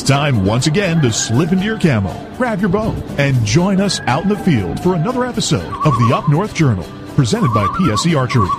It's time once again to slip into your camo, grab your bow, and join us out in the field for another episode of the Up North Journal, presented by PSE Archery.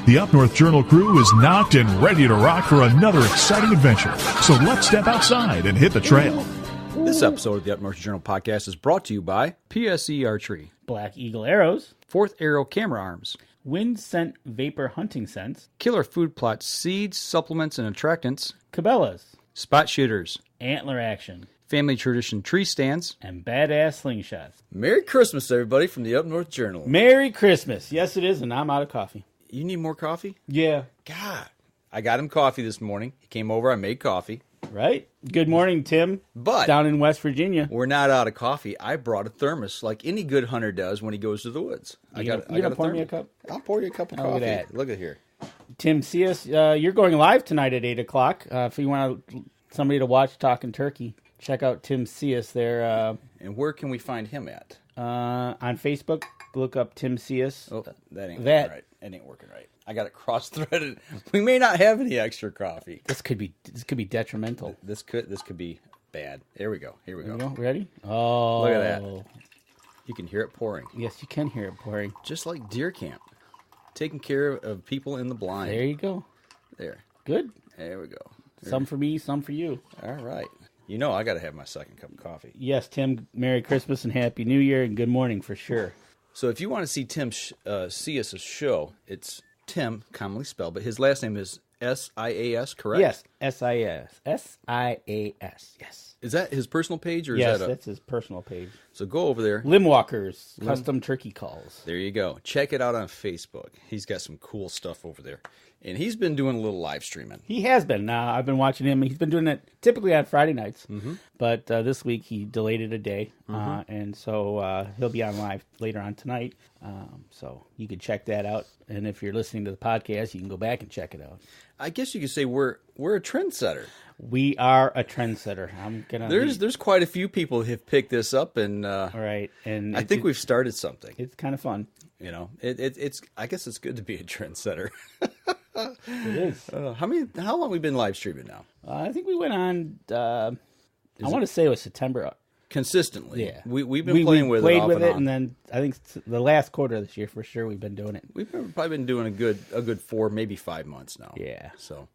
The Up North Journal crew is knocked and ready to rock for another exciting adventure. So let's step outside and hit the trail. This episode of the Up North Journal podcast is brought to you by PSE Archery, Black Eagle Arrows, Fourth Arrow Camera Arms, Wind Scent Vapor Hunting Scents, Killer Food Plots Seeds, Supplements, and Attractants, Cabela's, Spot Shooters, Antler Action, Family Tradition Tree Stands, and Badass Slingshots. Merry Christmas, everybody, from the Up North Journal. Merry Christmas. Yes, it is, and I'm out of coffee. You need more coffee? Yeah. God. I got him coffee this morning. He came over, I made coffee. Right? Good morning, Tim. But down in West Virginia. We're not out of coffee. I brought a thermos like any good hunter does when he goes to the woods. You gonna pour me a cup? I'll pour you a cup of coffee. Look at that. Look at here. Tim, see us. You're going live tonight at 8 o'clock. If you want somebody to watch Talking Turkey, check out Tim Cius there. And where can we find him at? On Facebook, look up Tim Cius. Oh, that ain't working right. It ain't working right. I got it cross-threaded. We may not have any extra coffee. This could be detrimental. This could be bad. Here we go. Here we go. Ready? Oh, look at that. You can hear it pouring. Yes, you can hear it pouring. Just like deer camp, taking care of people in the blind. There you go. There. Good. There we go. There. Some for me, some for you. All right. You know I got to have my second cup of coffee. Yes, Tim. Merry Christmas and Happy New Year and good morning for sure. So if you want to see Tim Cius' show, it's Tim, commonly spelled, but his last name is S-I-A-S, correct? Yes, S-I-A-S. S-I-A-S, yes. Is that his personal page? Or yes, is that that's his personal page. So go over there. Limwalkers, Custom Turkey Calls. There you go. Check it out on Facebook. He's got some cool stuff over there. And he's been doing a little live streaming. He has been. I've been watching him. He's been doing it typically on Friday nights. Mm-hmm. But this week he delayed it a day. Mm-hmm. And so he'll be on live later on tonight. So you can check that out. And if you're listening to the podcast, you can go back and check it out. I guess you could say we're a trendsetter. We are a trendsetter. There's quite a few people who have picked this up, and right, and I think we've started something. It's kind of fun. You know, it's. I guess it's good to be a trendsetter. It is. How long have we been live streaming now? I think we went on. I want to say it was September. Consistently, yeah. We've been playing with it, and then I think the last quarter of this year for sure we've been doing it. We've probably been doing a good 4, maybe 5 months now. Yeah. So.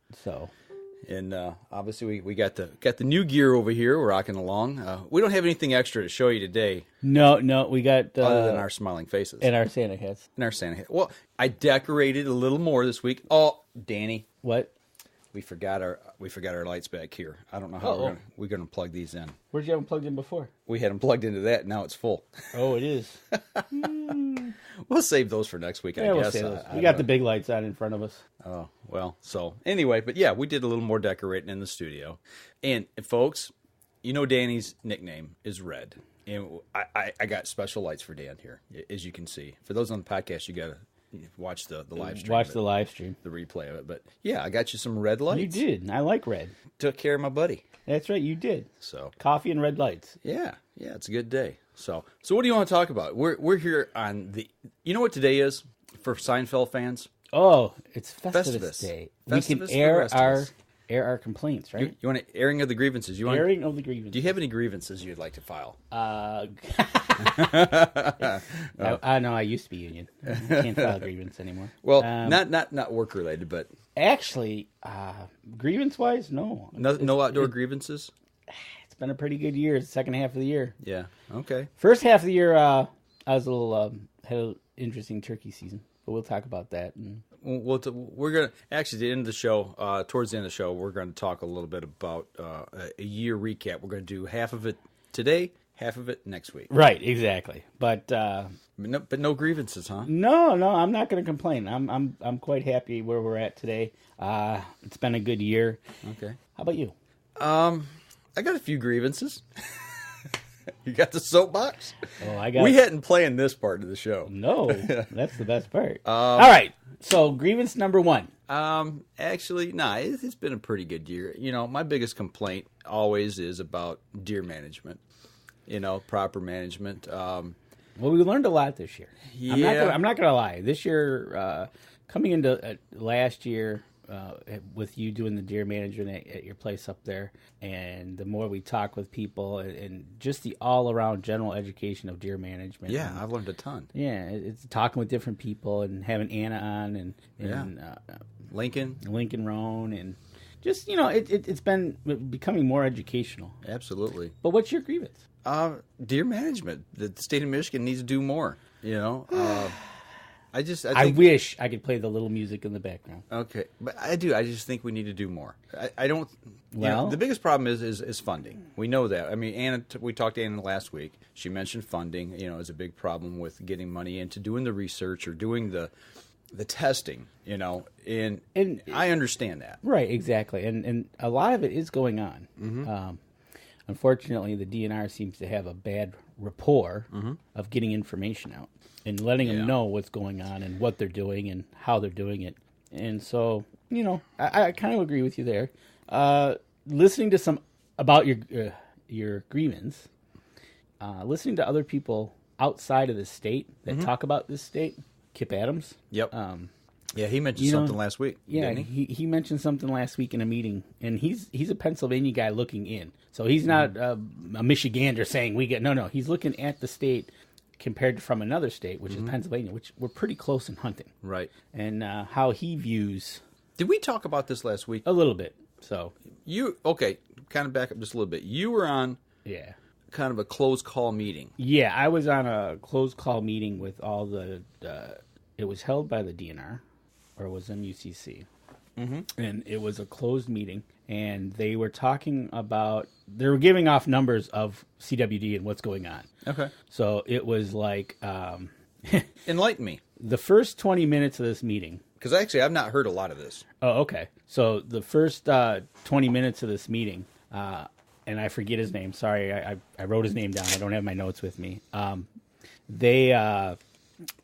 And obviously we got the new gear over here. We're rocking along. We don't have anything extra to show you today. No, we got other than our smiling faces and our Santa hats. Well, I decorated a little more this week. Oh, Danny, what? We forgot our lights back here. I don't know how we're gonna plug these in. Where'd you have them plugged in before? We had them plugged into that. Now it's full. Oh, it is. We'll save those for next week. I guess. We'll save those. We got the big lights on in front of us. Oh well. So anyway, but yeah, we did a little more decorating in the studio. And folks, you know Danny's nickname is Red, and I got special lights for Dan here, as you can see. For those on the podcast, you gotta watch the live stream. Watch the live stream. The replay of it. But yeah, I got you some red lights. You did. I like red. Took care of my buddy. That's right, you did. So coffee and red lights. Yeah, it's a good day. So what do you want to talk about? We're here on the. You know what today is for Seinfeld fans? Oh, it's Festivus Day. Festivus, we can air our complaints, right? You want an airing of the grievances? Airing of the grievances. Do you have any grievances you'd like to file? I know I used to be union. I can't file grievance anymore. Well, not work related, but actually, grievance wise, no. No outdoor grievances. It's been a pretty good year. The second half of the year. Yeah. Okay. First half of the year, I was a little had an interesting turkey season, but we'll talk about that. We're gonna actually at the end of the show. Towards the end of the show, we're going to talk a little bit about a year recap. We're going to do half of it today, half of it next week. Right. Exactly. But no grievances, huh? No, I'm not going to complain. I'm quite happy where we're at today. It's been a good year. Okay. How about you? I got a few grievances. You got the soapbox? Oh, We hadn't planned this part of the show. No, that's the best part. All right. So grievance number 1. Actually, it's been a pretty good year. You know, my biggest complaint always is about deer management. You know, proper management. Well, we learned a lot this year. Yeah. I'm not gonna lie. This year, coming into last year, with you doing the deer management at your place up there, and the more we talk with people, and just the all-around general education of deer management. Yeah, and, I've learned a ton. Yeah, it's talking with different people and having Anna on and Lincoln Roan, and just, it's been becoming more educational. Absolutely. But what's your grievance? Deer management. The state of Michigan needs to do more. I wish I could play the little music in the background. Okay, but I do. I just think we need to do more. I don't. Well, the biggest problem is funding. We know that. I mean, Anna. We talked to Anna last week. She mentioned funding. Is a big problem with getting money into doing the research or doing the testing. And I understand that. Right. Exactly. And a lot of it is going on. Mm-hmm. Unfortunately, the DNR seems to have a bad rapport of getting information out and letting them know what's going on and what they're doing and how they're doing it. And so, I kind of agree with you there. Listening to some about your grievance, listening to other people outside of the state that talk about this state, Kip Adams. Yep. Yeah, he mentioned something last week. Yeah, didn't he? He mentioned something last week in a meeting, and he's a Pennsylvania guy looking in. So he's not a Michigander saying we get no. He's looking at the state compared to from another state, which is Pennsylvania, which we're pretty close in hunting. Right. And how he views. Did we talk about this last week? A little bit. So kind of back up just a little bit. You were on kind of a closed call meeting. Yeah, I was on a closed call meeting with all the. It was held by the DNR. Or it was MUCC. Mm-hmm. And it was a closed meeting, and they were talking about, they were giving off numbers of CWD and what's going on. Okay. So it was like... enlighten me. The first 20 minutes of this meeting... Because actually, I've not heard a lot of this. Oh, okay. So the first 20 minutes of this meeting, and I forget his name. Sorry, I wrote his name down. I don't have my notes with me.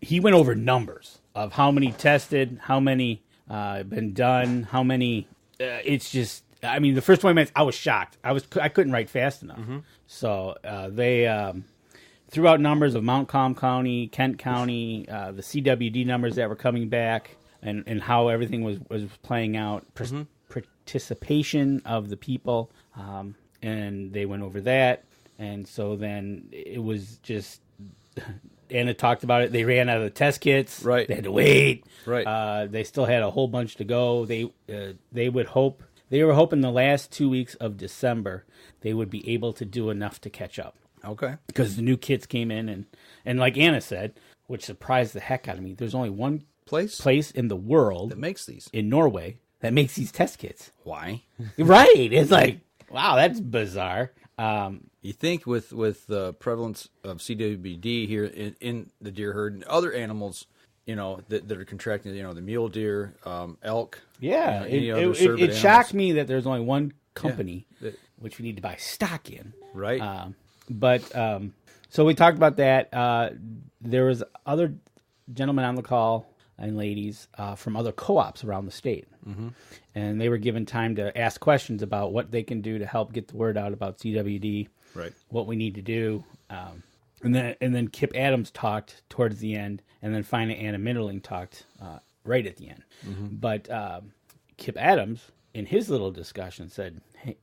He went over numbers of how many tested, how many been done, how many. It's just, I mean, the first 20 minutes, I was shocked. I couldn't write fast enough. Mm-hmm. So they threw out numbers of Montcalm County, Kent County, the CWD numbers that were coming back, and how everything was playing out, participation of the people, and they went over that. And so then it was just... Anna talked about it. They ran out of the test kits. Right. They had to wait. Right. They still had a whole bunch to go. They were hoping the last 2 weeks of December they would be able to do enough to catch up. Okay. Because the new kits came in, and like Anna said, which surprised the heck out of me, there's only one place in the world that makes these, in Norway, that makes these test kits. Why? Right. It's like, wow, that's bizarre. You think with the prevalence of CWD here in the deer herd and other animals, that are contracting, the mule deer, elk. Yeah, it shocked me that there's only one company which we need to buy stock in. Right. So we talked about that. There was other gentlemen on the call and ladies from other co-ops around the state. Mm-hmm. And they were given time to ask questions about what they can do to help get the word out about CWD, right? What we need to do. And then Kip Adams talked towards the end, and then finally Anna Minderling talked right at the end. Mm-hmm. But Kip Adams, in his little discussion, said, hey,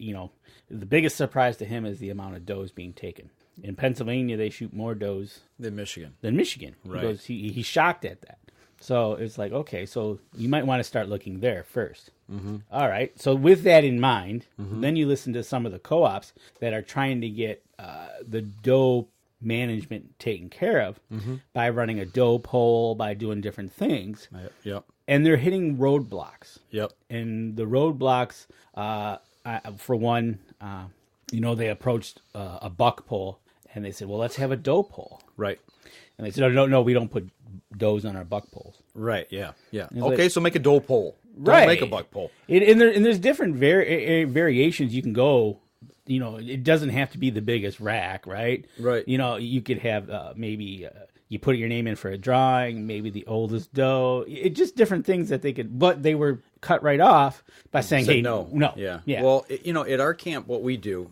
the biggest surprise to him is the amount of does being taken. In Pennsylvania, they shoot more does than Michigan. Right. He goes, he's shocked at that. So it's like, okay, so you might want to start looking there first. Mm-hmm. All right. So with that in mind, then you listen to some of the co-ops that are trying to get the doe management taken care of by running a doe poll, by doing different things. Yep. And they're hitting roadblocks. Yep. And the roadblocks, for one, they approached a buck poll, and they said, well, let's have a doe poll. Right. And they said, no, we don't put does on our buck poles. Right, yeah. Okay, so make a doe pole. Don't make a buck pole. And there's different variations you can go. It doesn't have to be the biggest rack, right? Right. You could have maybe you put your name in for a drawing, maybe the oldest doe. Just different things that they could, but they were cut right off by saying, hey, no. Yeah. Well, at our camp, what we do,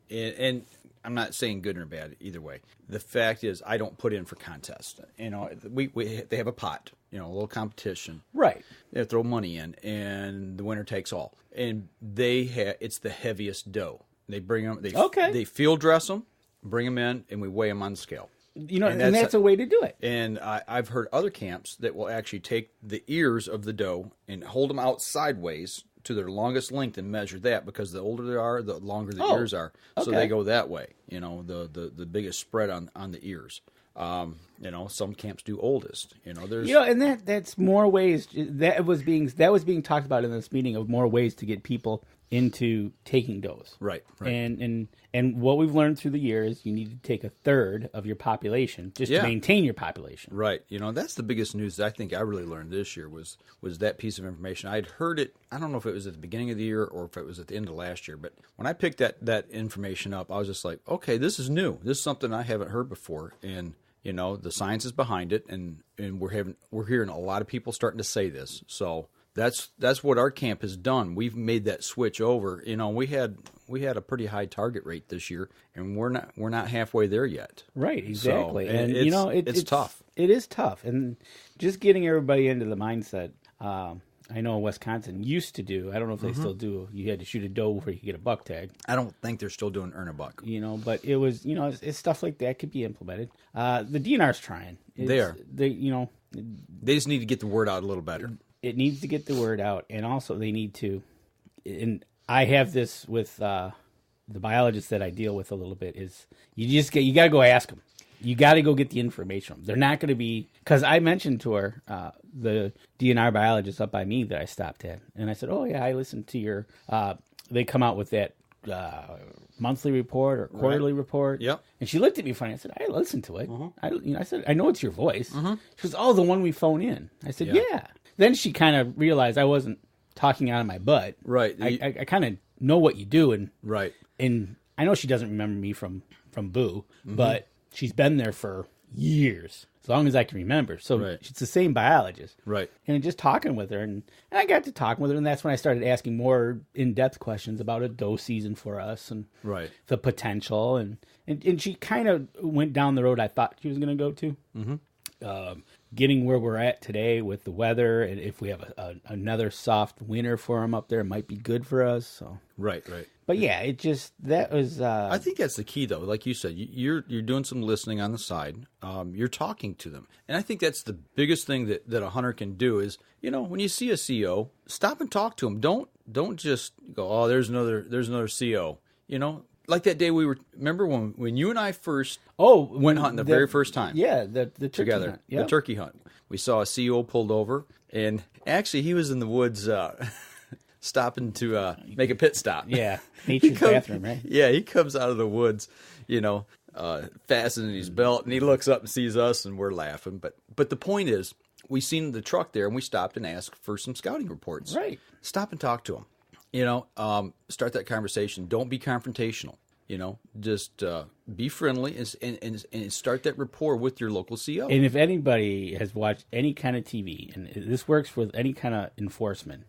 and I'm not saying good or bad either way. The fact is, I don't put in for contests. You know, they have a pot, you know, a little competition. Right. They throw money in, and the winner takes all. And it's the heaviest dough. They bring them. They field dress them, bring them in, and we weigh them on the scale. You know, and that's a way to do it. And I've heard other camps that will actually take the ears of the doe and hold them out sideways to their longest length and measure that, because the older they are, the longer the ears are. So they go that way. You know, the biggest spread on the ears. You know, some camps do oldest. You know, there's and that's more ways that was being talked about in this meeting, of more ways to get people into taking does. Right. And what we've learned through the years, you need to take a third of your population just to maintain your population. Right. You know, that's the biggest news that I think I really learned this year was that piece of information. I'd heard it, I don't know if it was at the beginning of the year or if it was at the end of last year, but when I picked that information up, I was just like, okay, this is new. This is something I haven't heard before. And, you know, the science is behind it, and we're hearing a lot of people starting to say this. So that's what our camp has done. We've made that switch over. You know, we had a pretty high target rate this year, and we're not halfway there yet. Right, exactly. So, and it's, you know, it's tough. It is tough, and just getting everybody into the mindset. I know Wisconsin used to do. I don't know if they still do. You had to shoot a doe before you could get a buck tag. I don't think they're still doing earn a buck. You know, but it was, you know, it's stuff like that could be implemented. The DNR's trying. They just need to get the word out a little better. It needs to get the word out, and also they need to. And I have this with the biologists that I deal with a little bit. Is you got to go ask them. You got to go get the information. They're not going to be, because I mentioned to her, the DNR biologist up by me that I stopped at, and I said, "Oh yeah, I listened to your." They come out with that monthly report or quarterly report. Yep. And she looked at me funny. I said, "I listened to it." I said, "I know it's your voice." She goes, "Oh, the one we phone in." I said, "Yeah." Then she kind of realized I wasn't talking out of my butt. Right. I kind of know what you do, and right. And I know she doesn't remember me from Boo, but she's been there for years, as long as I can remember. So it's the same biologist. Right. And just talking with her, and I got to talking with her, and that's when I started asking more in-depth questions about a doe season for us and the potential. And she kind of went down the road I thought she was going to go to. Getting where we're at today with the weather, and if we have another soft winter for them up there, it might be good for us. So Right. But yeah, that was. I think that's the key, though. Like you said, you're doing some listening on the side. You're talking to them, and I think that's the biggest thing that a hunter can do is, you know, when you see a CO, stop and talk to them. Don't just go, oh, there's another CO. You know, like that day remember when you and I first went hunting the very first time. Yeah, the turkey together, hunt. Yep. the turkey hunt. We saw a CO pulled over, and actually he was in the woods. Stopping to make a pit stop. Yeah, nature's bathroom, right? Yeah, he comes out of the woods, you know, fastening his belt, and he looks up and sees us, and we're laughing. But the point is, we seen the truck there, and we stopped and asked for some scouting reports. Right. Stop and talk to him. You know, start that conversation. Don't be confrontational. You know, just be friendly and start that rapport with your local CO. And if anybody has watched any kind of TV, and this works with any kind of enforcement,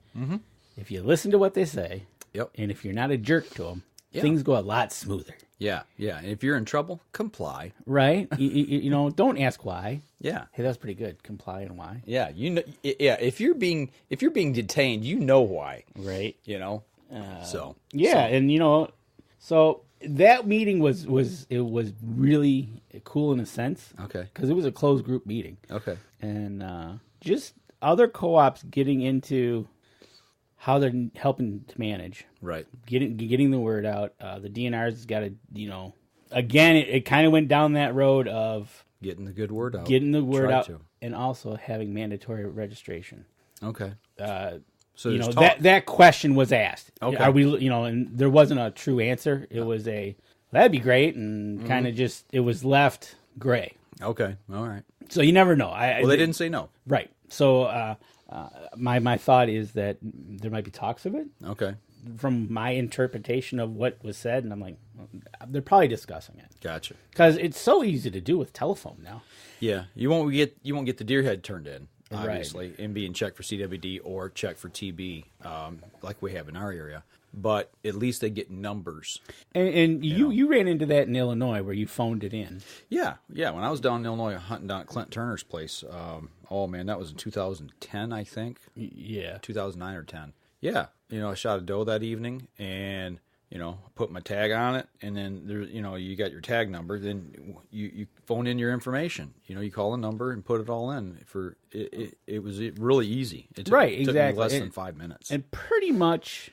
if you listen to what they say, and if you're not a jerk to them, things go a lot smoother. Yeah. And if you're in trouble, comply. Right? you know, don't ask why. Yeah. Hey, that's pretty good. Comply and why. Yeah. You know. Yeah. If you're being detained, you know why. Right. You know. And you know, so that meeting was really cool in a sense. Okay. Because it was a closed group meeting. Okay. And just other co-ops getting into how they're helping to manage. Right. Getting the word out. The DNR's got to, you know, again, it kind of went down that road of getting the good word out. Getting the word out, and also having mandatory registration. Okay. So you know, that question was asked. Okay. Are we, you know, and there wasn't a true answer. It was that'd be great, and kind of just, it was left gray. Okay. All right. So you never know. They didn't say no. Right. So my thought is that there might be talks of it. Okay. From my interpretation of what was said, and I'm like, they're probably discussing it. Gotcha. Because it's so easy to do with telephone now. Yeah. You won't get the deer head turned in, obviously, and being checked for CWD or checked for TB, like we have in our area. but at least they get numbers. And you ran into that in Illinois where you phoned it in. Yeah. When I was down in Illinois hunting down at Clint Turner's place, oh man, that was in 2010, I think. Yeah. 2009 or 10. Yeah. I shot a doe that evening and, put my tag on it. And then there's, you got your tag number. Then you phone in your information. You call a number and put it all in. It was really easy. It took me less than 5 minutes. And pretty much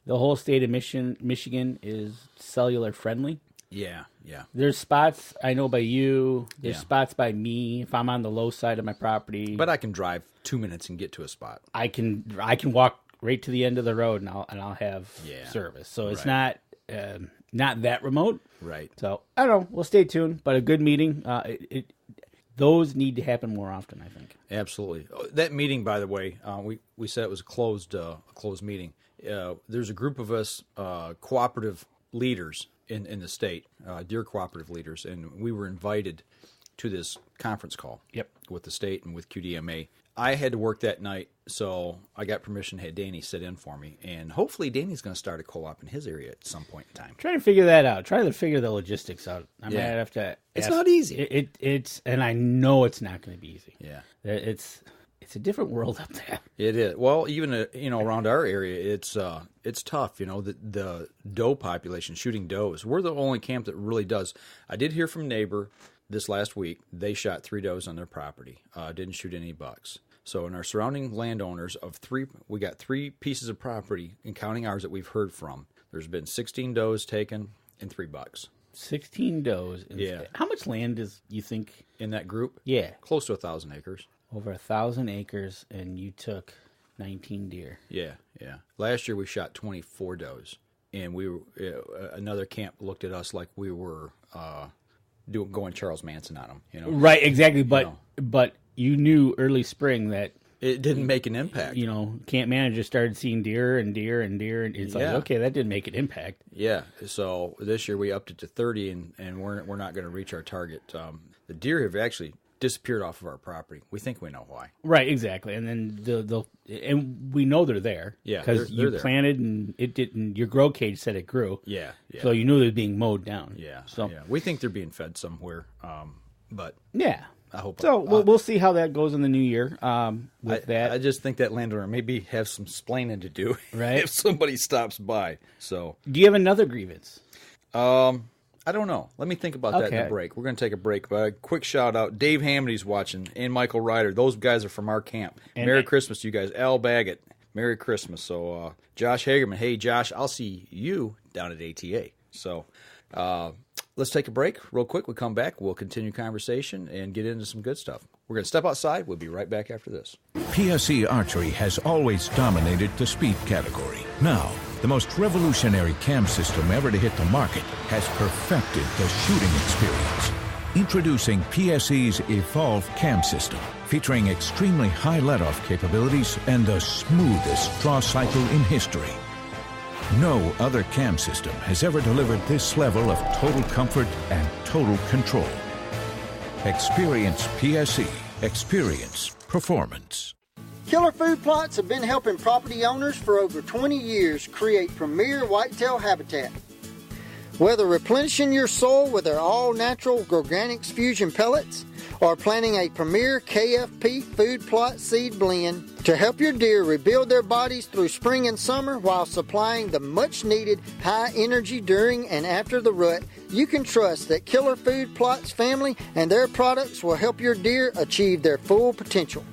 the whole state of Michigan is cellular friendly. Yeah. There's spots I know by you. There's spots by me if I'm on the low side of my property. But I can drive 2 minutes and get to a spot. I can walk right to the end of the road and I'll have service. So it's not that remote. Right. So I don't know. We'll stay tuned. But a good meeting. Those need to happen more often, I think. Absolutely. That meeting, by the way, we said it was a closed meeting. There's a group of us cooperative leaders in the state, Deer cooperative leaders, and we were invited to this conference call. Yep. With the state and with QDMA. I had to work that night, so I got permission to have Danny sit in for me, and hopefully Danny's going to start a co-op in his area at some point in time. Trying to figure that out. Trying to figure the logistics out. I might have to. It's not easy. It's and I know it's not going to be easy. Yeah. It's a different world up there. It is. Well, even around our area, it's tough. The doe population, shooting does. We're the only camp that really does. I did hear from a neighbor this last week. They shot 3 does on their property. Didn't shoot any bucks. So in our surrounding landowners we got 3 pieces of property, and counting ours that we've heard from. There's been 16 does taken and 3 bucks. 16 does. Yeah. How much land is you think in that group? Yeah. Close to 1,000 acres. Over 1,000 acres, and you took 19 deer. Yeah. Last year we shot 24 does, and we were another camp looked at us like we were going Charles Manson on them. Right, exactly. But you knew early spring that it didn't make an impact. Camp managers started seeing deer, and it's like, okay, that didn't make an impact. Yeah. So this year we upped it to 30, and we're not going to reach our target. The deer have actually disappeared off of our property. We think we know why. Right, exactly. And then and we know they're there. Yeah, because you planted and it didn't. Your grow cage said it grew. Yeah. So you knew they were being mowed down. Yeah. So we think they're being fed somewhere. But yeah, I hope so. We'll see how that goes in the new year. I just think that landowner maybe have some splaining to do, right? If somebody stops by. So, do you have another grievance? I don't know. Let me think about that in the break. We're going to take a break, but a quick shout out. Dave Hamody's watching, and Michael Ryder. Those guys are from our camp. And Merry Christmas to you guys. Al Baggett, Merry Christmas. So, Josh Hagerman, hey, Josh, I'll see you down at ATA. So, let's take a break real quick. We'll come back. We'll continue conversation and get into some good stuff. We're going to step outside. We'll be right back after this. PSE Archery has always dominated the speed category. Now, the most revolutionary cam system ever to hit the market has perfected the shooting experience. Introducing PSE's Evolve Cam System, featuring extremely high let-off capabilities and the smoothest draw cycle in history. No other cam system has ever delivered this level of total comfort and total control. Experience PSE. Experience performance. Killer Food Plots have been helping property owners for over 20 years create premier whitetail habitat. Whether replenishing your soil with their all-natural Organics Fusion pellets or planting a premier KFP food plot seed blend to help your deer rebuild their bodies through spring and summer while supplying the much-needed high energy during and after the rut, you can trust that Killer Food Plots family and their products will help your deer achieve their full potential.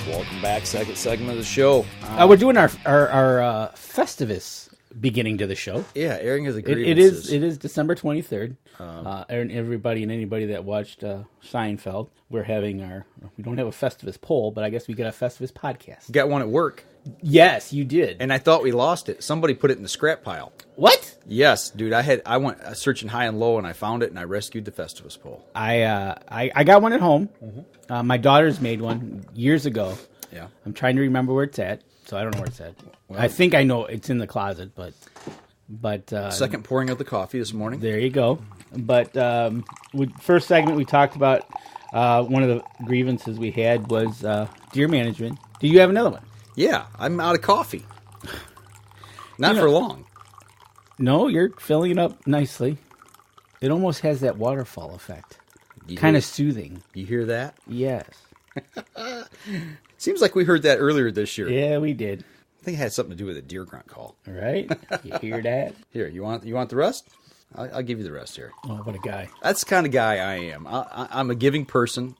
Welcome back, second segment of the show. We're doing our Festivus beginning to the show. Yeah, airing of the grievances. It is December 23rd. And everybody and anybody that watched Seinfeld, we don't have a Festivus poll, but I guess we got a Festivus podcast. Got one at work. Yes, you did. And I thought we lost it. Somebody put it in the scrap pile. What? Yes, dude. I went searching high and low, and I found it, and I rescued the Festivus poll. I got one at home. Mm-hmm. My daughter's made one years ago. Yeah. I'm trying to remember where it's at. so I don't know where it's at. Well, I think I know it's in the closet, but second pouring of the coffee this morning. There you go. But first segment we talked about one of the grievances we had was deer management. Do you have another one? Yeah, I'm out of coffee. Not for long. No, you're filling it up nicely. It almost has that waterfall effect. Kind of soothing. You hear that? Yes. Seems like we heard that earlier this year. Yeah, we did. I think it had something to do with a deer grunt call. Right? You hear that? Here, you want the rest? I'll give you the rest here. Oh, what a guy. That's the kind of guy I am. I'm a giving person.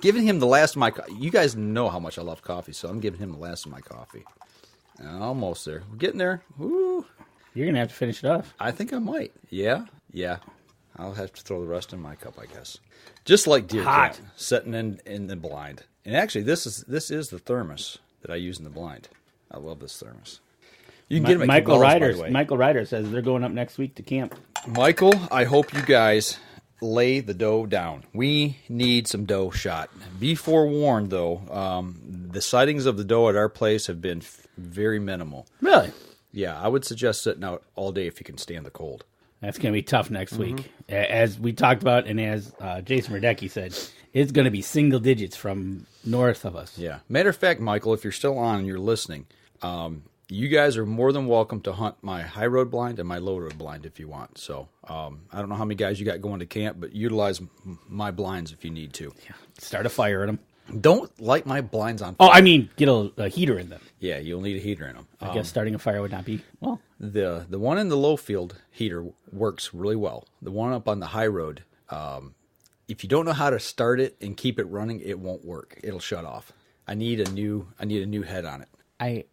Giving him the last of my you guys know how much I love coffee, so I'm giving him the last of my coffee. Almost there. We're getting there. Woo. You're going to have to finish it off. I think I might. Yeah. I'll have to throw the rest in my cup, I guess. Just like deer camp, sitting in the blind. And actually, this is the thermos that I use in the blind. I love this thermos. You can get them at Michael Cabela's, Ryder. by the way. Michael Ryder says they're going up next week to camp. Michael, I hope you guys lay the dough down. We need some dough shot. Be forewarned, though. The sightings of the dough at our place have been very minimal. Really? Yeah, I would suggest sitting out all day if you can stand the cold. That's going to be tough next week. As we talked about, and as Jason Radecki said, it's going to be single digits from north of us. Yeah. Matter of fact, Michael, if you're still on and you're listening, you guys are more than welcome to hunt my high road blind and my low road blind if you want. So I don't know how many guys you got going to camp, but utilize my blinds if you need to. Yeah. Start a fire in them. Don't light my blinds on fire. Oh, I mean, get a heater in them. Yeah, you'll need a heater in them. I guess starting a fire would not be, well. The one in the low field heater works really well. The one up on the high road, if you don't know how to start it and keep it running, it won't work. It'll shut off. I need a new head on it.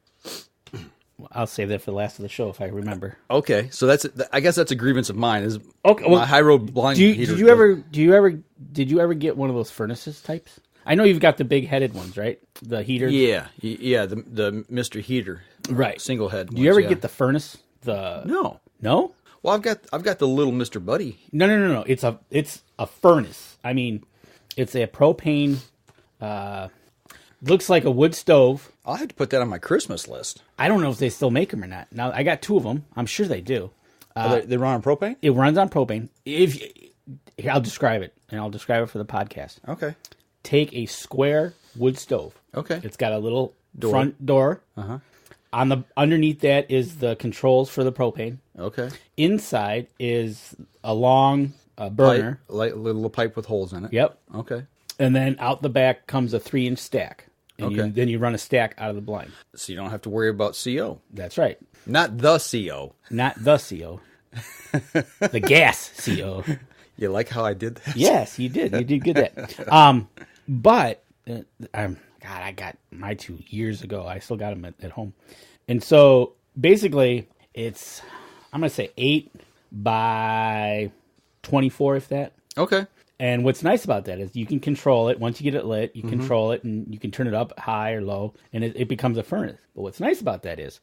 I'll save that for the last of the show if I remember. Okay, so I guess that's a grievance of mine. Is okay, well, my high road blind heater. Did you ever get one of those furnaces types? I know you've got the big headed ones, right? The heaters. Yeah. The Mr. Heater, right? Single head. Do you ever get the furnace? No. Well, I've got the little Mr. Buddy. No. It's a furnace. I mean, it's a propane. Looks like a wood stove. I'll have to put that on my Christmas list. I don't know if they still make them or not. Now I got two of them. I'm sure they do. They run on propane. It runs on propane. I'll describe it, and I'll describe it for the podcast. Okay. Take a square wood stove. Okay. It's got a little front door. Uh-huh. Underneath that is the controls for the propane. Okay. Inside is a long burner. Little pipe with holes in it. Yep. Okay. And then out the back comes a 3-inch stack. And then you run a stack out of the blind. So you don't have to worry about CO. That's right. Not the CO. Not the CO. The gas CO. You like how I did that? Yes, you did. You did good at that. But I got my 2 years ago. I still got them at home. And so basically it's, I'm going to say 8 by 24, if that. Okay. And what's nice about that is you can control it. Once you get it lit, you control it, and you can turn it up high or low, and it becomes a furnace. But what's nice about that is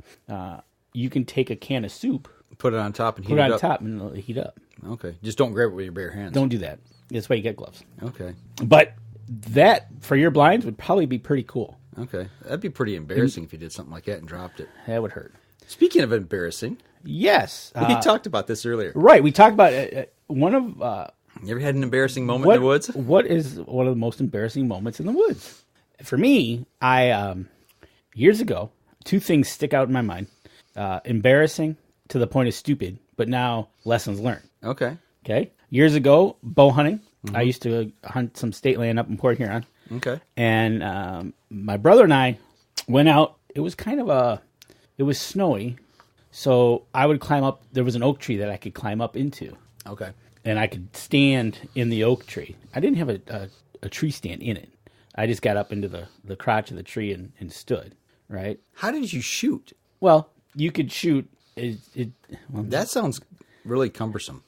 you can take a can of soup, put it on top, and heat it up. And it'll heat up. Okay. Just don't grab it with your bare hands. Don't do that. That's why you get gloves. Okay. But that, for your blinds, would probably be pretty cool. Okay. That'd be pretty embarrassing if you did something like that and dropped it. That would hurt. Speaking of embarrassing. Yes. We talked about this earlier. Right. We talked about one of... you ever had an embarrassing moment in the woods? What is one of the most embarrassing moments in the woods? For me, I years ago, 2 things stick out in my mind. Embarrassing to the point of stupid, but now lessons learned. Okay. Years ago, bow hunting. I used to hunt some state land up in Port Huron. Okay. And my brother and I went out. It was it was snowy, so I would climb up. There was an oak tree that I could climb up into. Okay. And I could stand in the oak tree. I didn't have a tree stand in it. I just got up into the crotch of the tree and stood, right? How did you shoot? Well, you could shoot. That sounds really cumbersome.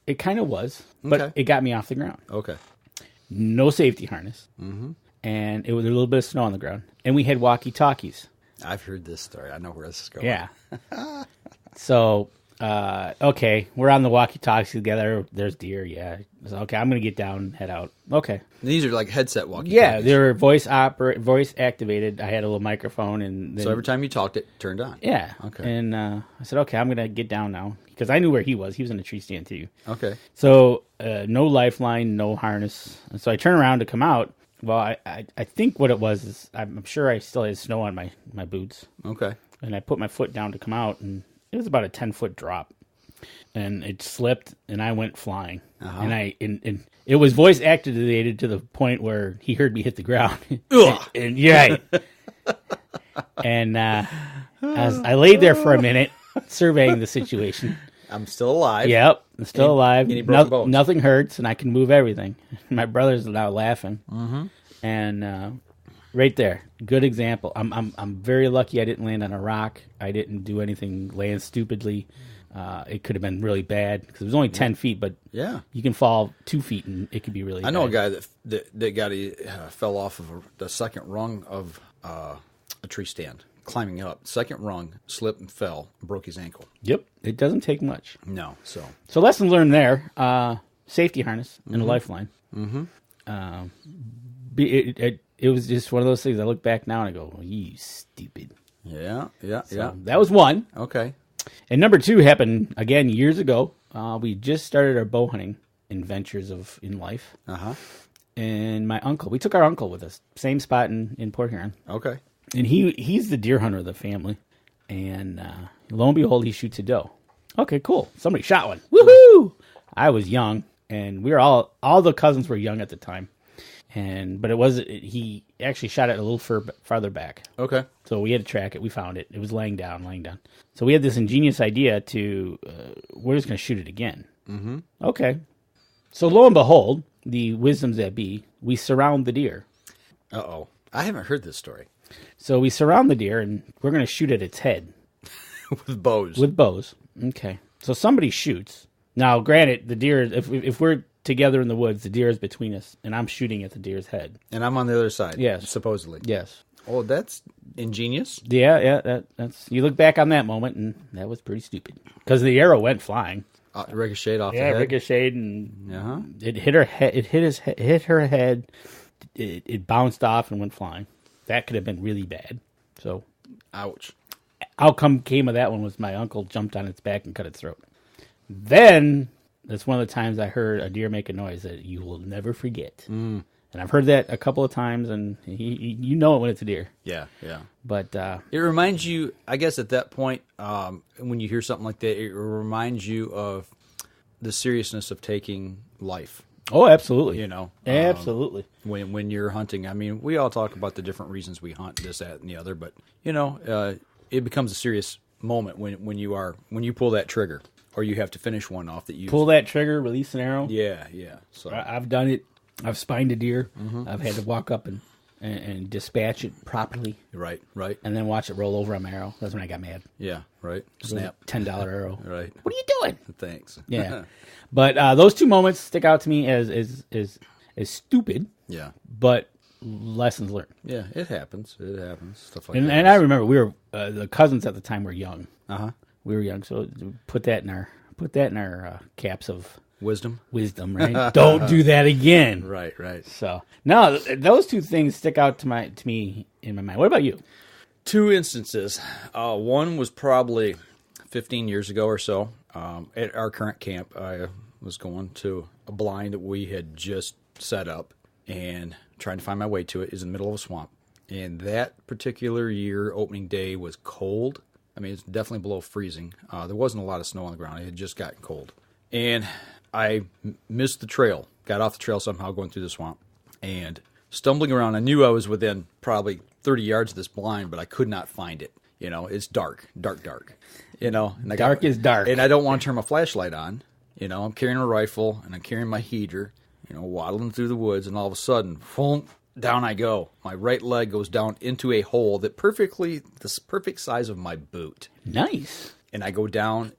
It kind of was, but it got me off the ground. Okay. No safety harness. Mm-hmm. And it was a little bit of snow on the ground. And we had walkie-talkies. I've heard this story. I know where this is going. Yeah. So Okay, we're on the walkie-talkies together. There's deer, yeah. So, okay, I'm going to get down and head out. Okay. These are like headset walkie-talkies. Yeah, they were voice activated. I had a little microphone. And then, so every time you talked, it turned on. Yeah. Okay. And I said, okay, I'm going to get down now. Because I knew where he was. He was in a tree stand, too. Okay. So no lifeline, no harness. And so I turn around to come out. Well, I think what it was is I'm sure I still had snow on my boots. Okay. And I put my foot down to come out, and it was about a 10-foot drop. And it slipped, and I went flying. Uh-huh. And it was voice activated to the point where he heard me hit the ground. Ugh. and yeah. And I laid there for a minute, surveying the situation. I'm still alive. Yep, I'm still alive. Any broken bones? Nothing hurts, and I can move everything. My brother's now laughing. Mm-hmm. And right there, good example. I'm very lucky I didn't land on a rock. I didn't do anything, land stupidly. It could have been really bad because it was only 10 feet, but Yeah. you can fall 2 feet and it could be really bad. I know a guy that fell off of the second rung of a tree stand, climbing up. Second rung, slipped and fell, and broke his ankle. Yep, it doesn't take much. No, so. So lesson learned there, safety harness and a lifeline. Mm-hmm. It was just one of those things. I look back now and I go, you stupid. Yeah. So that was one. Okay. And number two happened, again, years ago. We just started our bow hunting adventures in life. Uh-huh. And my uncle, we took our uncle with us, same spot in Port Huron. Okay. And he's the deer hunter of the family. And lo and behold, he shoots a doe. Okay, cool. Somebody shot one. Woohoo! I was young, and we were all the cousins were young at the time. But he actually shot it a little farther back. Okay. So we had to track it. We found it. It was laying down. So we had this ingenious idea to, we're just going to shoot it again. Mm-hmm. Okay. So lo and behold, the wisdoms that be, we surround the deer. Uh-oh. I haven't heard this story. So we surround the deer, and we're going to shoot at its head. With bows. With bows. Okay. So somebody shoots. Now, granted, the deer, if we're together in the woods, the deer is between us, and I'm shooting at the deer's head. And I'm on the other side. Yes. Supposedly. Yes. Oh, that's ingenious. Yeah. That's. You look back on that moment, and that was pretty stupid because the arrow went flying. Ricocheted off the head. Yeah, ricocheted, and Uh-huh. it hit her head. It hit her head. It bounced off and went flying. That could have been really bad. So, Ouch. outcome came of that one was my uncle jumped on its back and cut its throat. Then that's one of the times I heard a deer make a noise that you will never forget. And I've heard that a couple of times, and you know it when it's a deer. Yeah. But It reminds you, I guess at that point, when you hear something like that, it reminds you of the seriousness of taking life. oh, absolutely, You know, absolutely. when you're hunting. I mean, we all talk about the different reasons we hunt, this, that, and the other, but it becomes a serious moment when you pull that trigger, or you have to finish one off that you Pull that trigger, release an arrow. Yeah. So I've done it. I've spined a deer. I've had to walk up and dispatch it properly, right, and then watch it roll over on my arrow. That's when I got mad. yeah, right. Snap. $10 arrow. Right. What are you doing? Thanks. Yeah. But those two moments stick out to me as stupid, Yeah. but lessons learned. Yeah. It happens. Stuff like And that. I remember we were the cousins at the time were young. Uh-huh. We were young, so put that in our caps of Wisdom. right? Don't do that again. Right. So no, those two things stick out to me in my mind. What about you? Two instances. One was probably 15 years ago or so. At our current camp, I was going to a blind that we had just set up and trying to find my way to it. Is in the middle of a swamp. And that particular year, opening day was cold. I mean, it's definitely below freezing. There wasn't a lot of snow on the ground. It had just gotten cold. And I missed the trail, got off the trail somehow going through the swamp, and stumbling around. I knew I was within probably 30 yards of this blind, but I could not find it. You know, it's dark. You know, and Dark is dark. and I don't want to turn my flashlight on. You know, I'm carrying a rifle and I'm carrying my heater. You know, waddling through the woods, and all of a sudden, boom, down I go. My right leg goes down into a hole the perfect size of my boot, Nice. and I go down,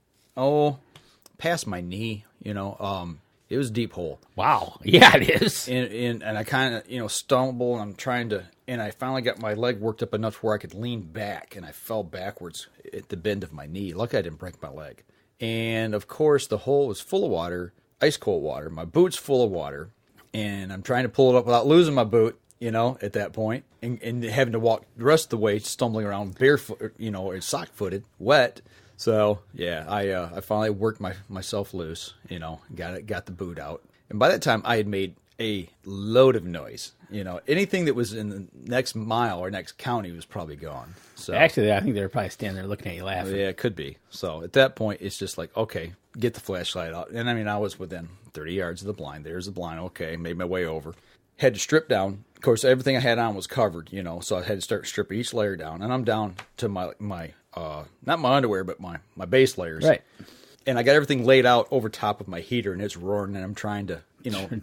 past my knee. You know, it was a deep hole. Wow. Yeah, it is. And I kind of, stumble, and I'm trying to, and I finally got my leg worked up enough where I could lean back, and I fell backwards at the bend of my knee. Luckily, I didn't break my leg. And, of course, the hole was full of water, ice cold water. My boot's full of water. And I'm trying to pull it up without losing my boot, at that point. And having to walk the rest of the way, stumbling around barefoot, or sock-footed, wet. So, yeah, I finally worked myself loose, got the boot out. And by that time, I had made a load of noise. Anything that was in the next mile or next county was probably gone. So actually, I think they were probably standing there looking at you laughing. Yeah, it could be. So at that point, it's just like, okay, get the flashlight out. And I was within 30 yards of the blind. There's the blind. Okay, made my way over. Had to strip down. Of course, everything I had on was covered, so I had to start stripping each layer down. And I'm down to my not my underwear, but my base layers. Right. And I got everything laid out over top of my heater, and it's roaring, and I'm trying to,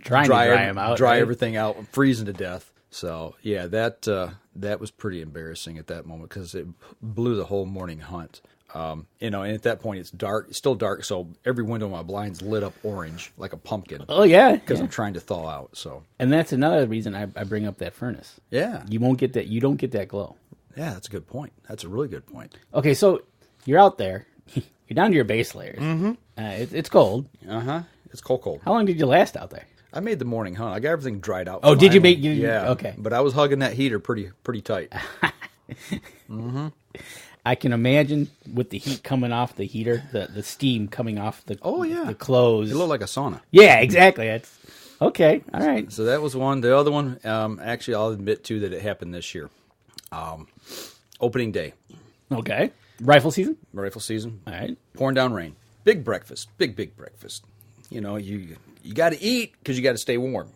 dry everything out. I'm freezing to death. So, yeah, that was pretty embarrassing at that moment because it blew the whole morning hunt. And at that point, it's dark. It's still dark, so every window of my blind's lit up orange like a pumpkin. Oh, yeah. Because I'm trying to thaw out. So, and that's another reason I bring up that furnace. Yeah. You don't get that glow. Yeah, that's a good point. That's a really good point. Okay, so you're out there. You're down to your base layers. Mm-hmm. It's cold. Uh-huh. It's cold. How long did you last out there? I made the morning hunt. I got everything dried out. Oh, did you make? Yeah. Okay. But I was hugging that heater pretty tight. Mm-hmm. I can imagine with the heat coming off the heater, the steam coming off the clothes. It looked like a sauna. Yeah, exactly. That's okay. All right. So that was one. The other one, actually, I'll admit too that it happened this year. Opening day. Okay. Rifle season? Rifle season. All right. Pouring down rain. Big breakfast. Big breakfast. You got to eat because you got to stay warm.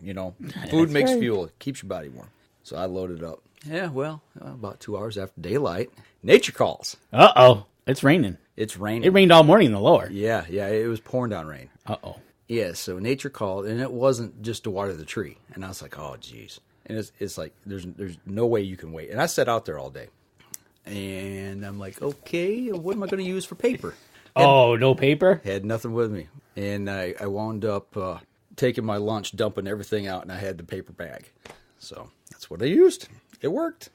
Food makes fuel. It keeps your body warm. So I loaded up. Yeah, well, about 2 hours after daylight, nature calls. Uh-oh. It's raining. It's raining. It rained all morning in the lower. Yeah, it was pouring down rain. Uh-oh. Yeah, so nature called, and it wasn't just to water the tree. And I was like, oh, geez. And it's like, there's no way you can wait. And I sat out there all day. And I'm like, okay, what am I going to use for paper? No paper? Had nothing with me. And I wound up taking my lunch, dumping everything out, and I had the paper bag. So that's what I used. It worked.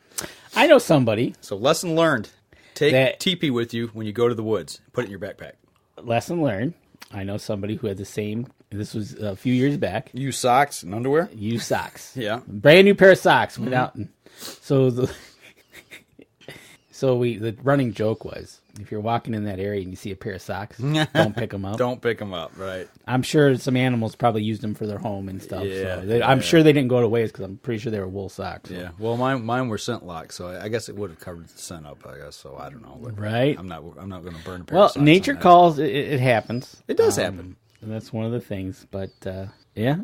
I know somebody. So lesson learned. Take teepee with you when you go to the woods. Put it in your backpack. Lesson learned. I know somebody who had the same. This was a few years back. Use socks and underwear? Use socks. Yeah. Brand new pair of socks. Went out and the running joke was, if you're walking in that area and you see a pair of socks, don't pick them up. Don't pick them up, right. I'm sure some animals probably used them for their home and stuff. Yeah, so I'm sure they didn't go to waste because I'm pretty sure they were wool socks. So. Yeah, well, mine were scent locked, so I guess it would have covered the scent up, I guess, so I don't know. But right. I'm not going to burn a pair of socks. Well, nature calls, it happens. It does happen. That's one of the things, but yeah.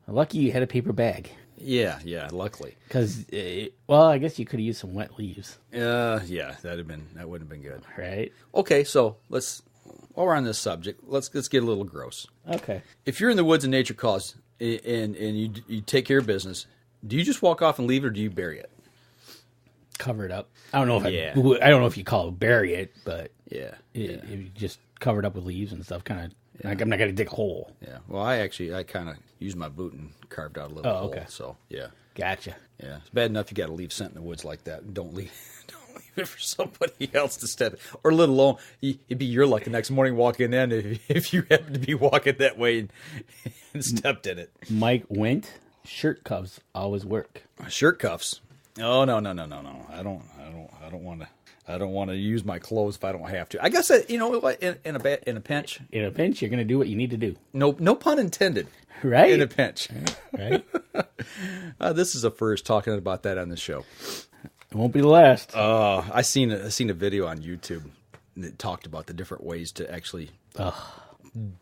Lucky you had a paper bag. Yeah, luckily. Because, I guess you could have used some wet leaves. Yeah, that would have been good. Right. Okay, so while we're on this subject, let's get a little gross. Okay. If you're in the woods and nature calls and you take care of business, do you just walk off and leave it, or do you bury it? Cover it up. I don't know if I don't know if you call it bury it, but if you just cover it up with leaves and stuff, kind of. Yeah. Like I'm not going to dig a hole. Yeah. Well, I kind of used my boot and carved out a little hole. Okay. So, yeah. Gotcha. Yeah. It's bad enough you got to leave scent in the woods like that. Don't leave it for somebody else to step in. Or let alone, it'd be your luck the next morning walking in if you happen to be walking that way and stepped in it. Mike went. Shirt cuffs always work. Shirt cuffs? Oh, no. I don't want to use my clothes if I don't have to. I guess that, in a pinch. In a pinch, you're going to do what you need to do. No pun intended. Right. In a pinch. Right. This is a first talking about that on the show. It won't be the last. I seen a video on YouTube that talked about the different ways to actually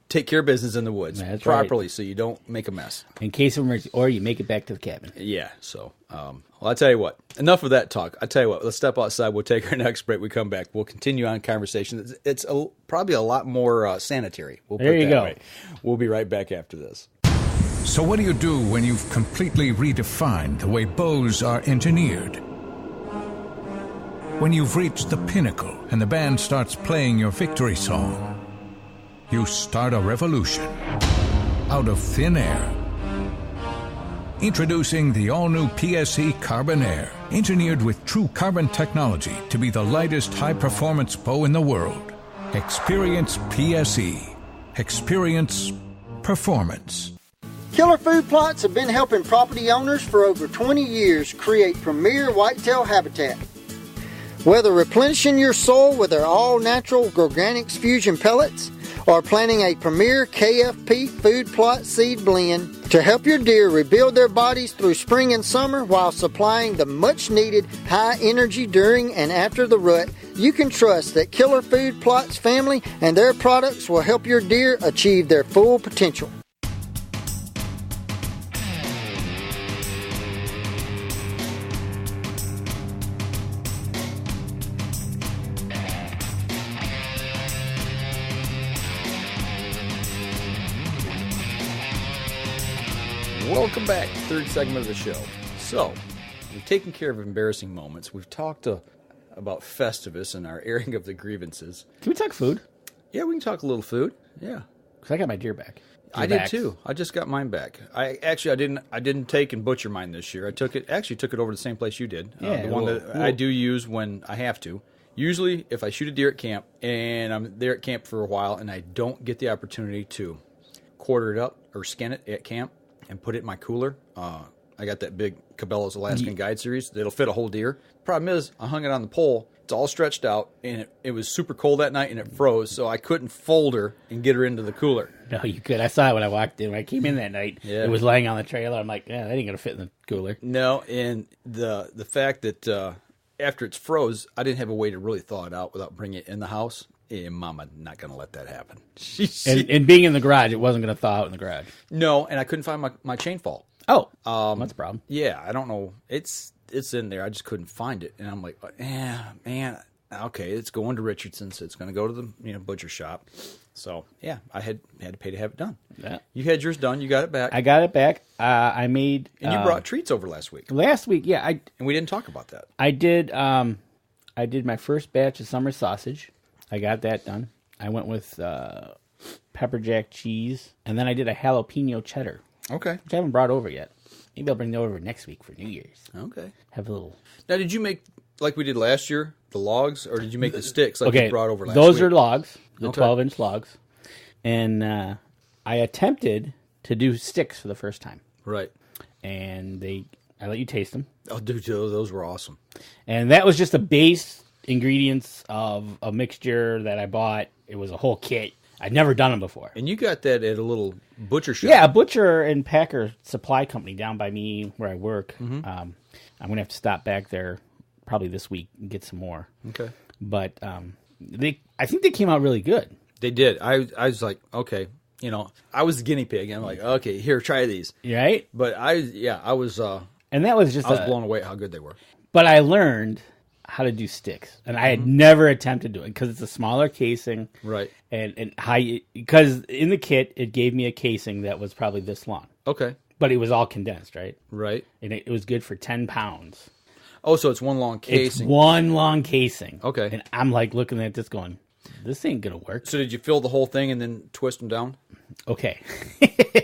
take care of business in the woods properly, so you don't make a mess. In case of emergency, or you make it back to the cabin. Yeah. So, I'll tell you what. Enough of that talk. I tell you what. Let's step outside. We'll take our next break. We come back. We'll continue on conversation. It's probably a lot more sanitary. There you go. We'll be right back after this. So what do you do when you've completely redefined the way bows are engineered? When you've reached the pinnacle and the band starts playing your victory song, you start a revolution out of thin air. Introducing the all-new PSE Carbon Air, engineered with true carbon technology to be the lightest high-performance bow in the world. Experience PSE. Experience performance. Killer Food Plots have been helping property owners for over 20 years create premier whitetail habitat. Whether replenishing your soil with their all-natural Organics Fusion pellets or planting a premier KFP food plot seed blend to help your deer rebuild their bodies through spring and summer while supplying the much-needed high energy during and after the rut, you can trust that Killer Food Plots family and their products will help your deer achieve their full potential. Welcome back, third segment of the show. So, we've taken care of embarrassing moments. We've talked about Festivus and our airing of the grievances. Can we talk food? Yeah, we can talk a little food. Yeah, Because I got my deer back. I did too. I just got mine back. I didn't take and butcher mine this year. I took it over to the same place you did. Yeah, the one that I do use when I have to. Usually, if I shoot a deer at camp and I'm there at camp for a while and I don't get the opportunity to quarter it up or skin it at camp and put it in my cooler, I got that big Cabela's Alaskan Guide series that'll fit a whole deer. Problem is, I hung it on the pole. It's all stretched out, and it was super cold that night, and it froze, so I couldn't fold her and get her into the cooler. No, you could. I saw it when I walked in. When I came in that night, Yeah. it was laying on the trailer. I'm like, yeah, that ain't going to fit in the cooler. No, and the fact that after it's froze, I didn't have a way to really thaw it out without bringing it in the house. And Mama not going to let that happen. And being in the garage, it wasn't going to thaw out in the garage. No, and I couldn't find my chain fall. Oh, that's a problem. Yeah, I don't know. It's in there. I just couldn't find it, and I'm like, yeah, man. Okay, it's going to Richardson's. It's going to go to the butcher shop. So yeah, I had to pay to have it done. Yeah, you had yours done. You got it back. I got it back. I made and you brought treats over last week. Last week, yeah. And we didn't talk about that. I did. I did my first batch of summer sausage. I got that done. I went with pepper jack cheese, and then I did a jalapeno cheddar. Okay. Which I haven't brought over yet. Maybe I'll bring that over next week for New Year's. Okay. Have a little. Now, did you make, like we did last year, the logs, or did you make the sticks like you brought over last those week? are logs, the Okay. 12-inch logs. And I attempted to do sticks for the first time. Right. And I let you taste them. Oh, dude, those were awesome. And that was just the base ingredients of a mixture that I bought. It was a whole kit. I'd never done them before. And you got that at a little butcher shop. Yeah, a butcher and packer supply company down by me where I work. I'm going to have to stop back there probably this week and get some more. Okay. But I think they came out really good. They did. I was like, okay, I was the guinea pig. And I'm like, okay, here, try these. Right? But I was and that was just I was blown away at how good they were. But I learned how to do sticks, and I had never attempted to do it because it's a smaller casing, right? And because in the kit it gave me a casing that was probably this long. Okay, but it was all condensed, right? Right, and it was good for 10 pounds. Oh, so it's one long casing. It's one long casing. Okay, and I'm like looking at this, going, "This ain't gonna work." So did you fill the whole thing and then twist them down? Okay.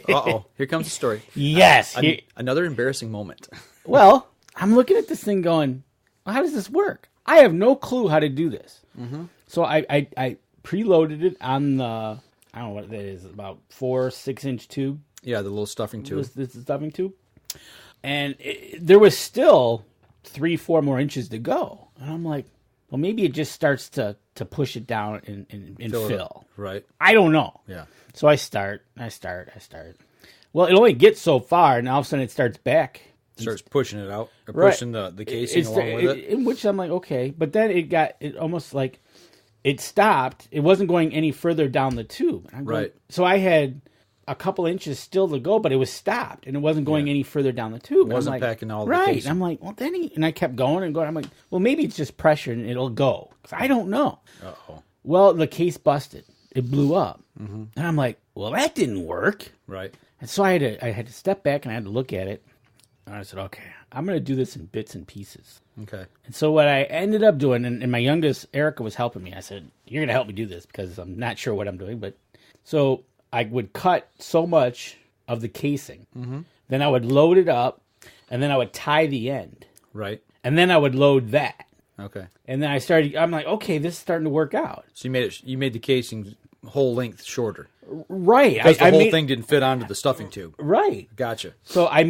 Uh-oh, here comes the story. Yes, another embarrassing moment. Well, I'm looking at this thing going, how does this work? I have no clue how to do this. So I preloaded it on the, I don't know what that is, about 6-inch tube. Yeah, the little stuffing tube. This is stuffing tube. And there was still 3-4 more inches to go. And I'm like, well, maybe it just starts to push it down and fill. Right. I don't know. Yeah. So I start. Well, it only gets so far, and all of a sudden it starts back. Starts pushing it out, or right. pushing the casing along with it. In which I'm like, okay. But then it almost like, it stopped. It wasn't going any further down the tube. Right. So I had a couple inches still to go, but it was stopped, and it wasn't going any further down the tube. It wasn't packing all the right. casing. I'm like, well, and I kept going and going. I'm like, well, maybe it's just pressure, and it'll go. 'Cause I don't know. Uh-oh. Well, the case busted. It blew up. And I'm like, well, that didn't work. Right. And so I had to step back, and I had to look at it. And I said, okay, I'm going to do this in bits and pieces. Okay. And so what I ended up doing, and my youngest, Erica, was helping me. I said, you're going to help me do this because I'm not sure what I'm doing. But so I would cut so much of the casing. Then I would load it up, and then I would tie the end. Right. And then I would load that. Okay. And then I'm like, okay, this is starting to work out. So you made the casing whole length shorter. Right. Because the whole thing didn't fit onto the stuffing tube. Right. Gotcha. So I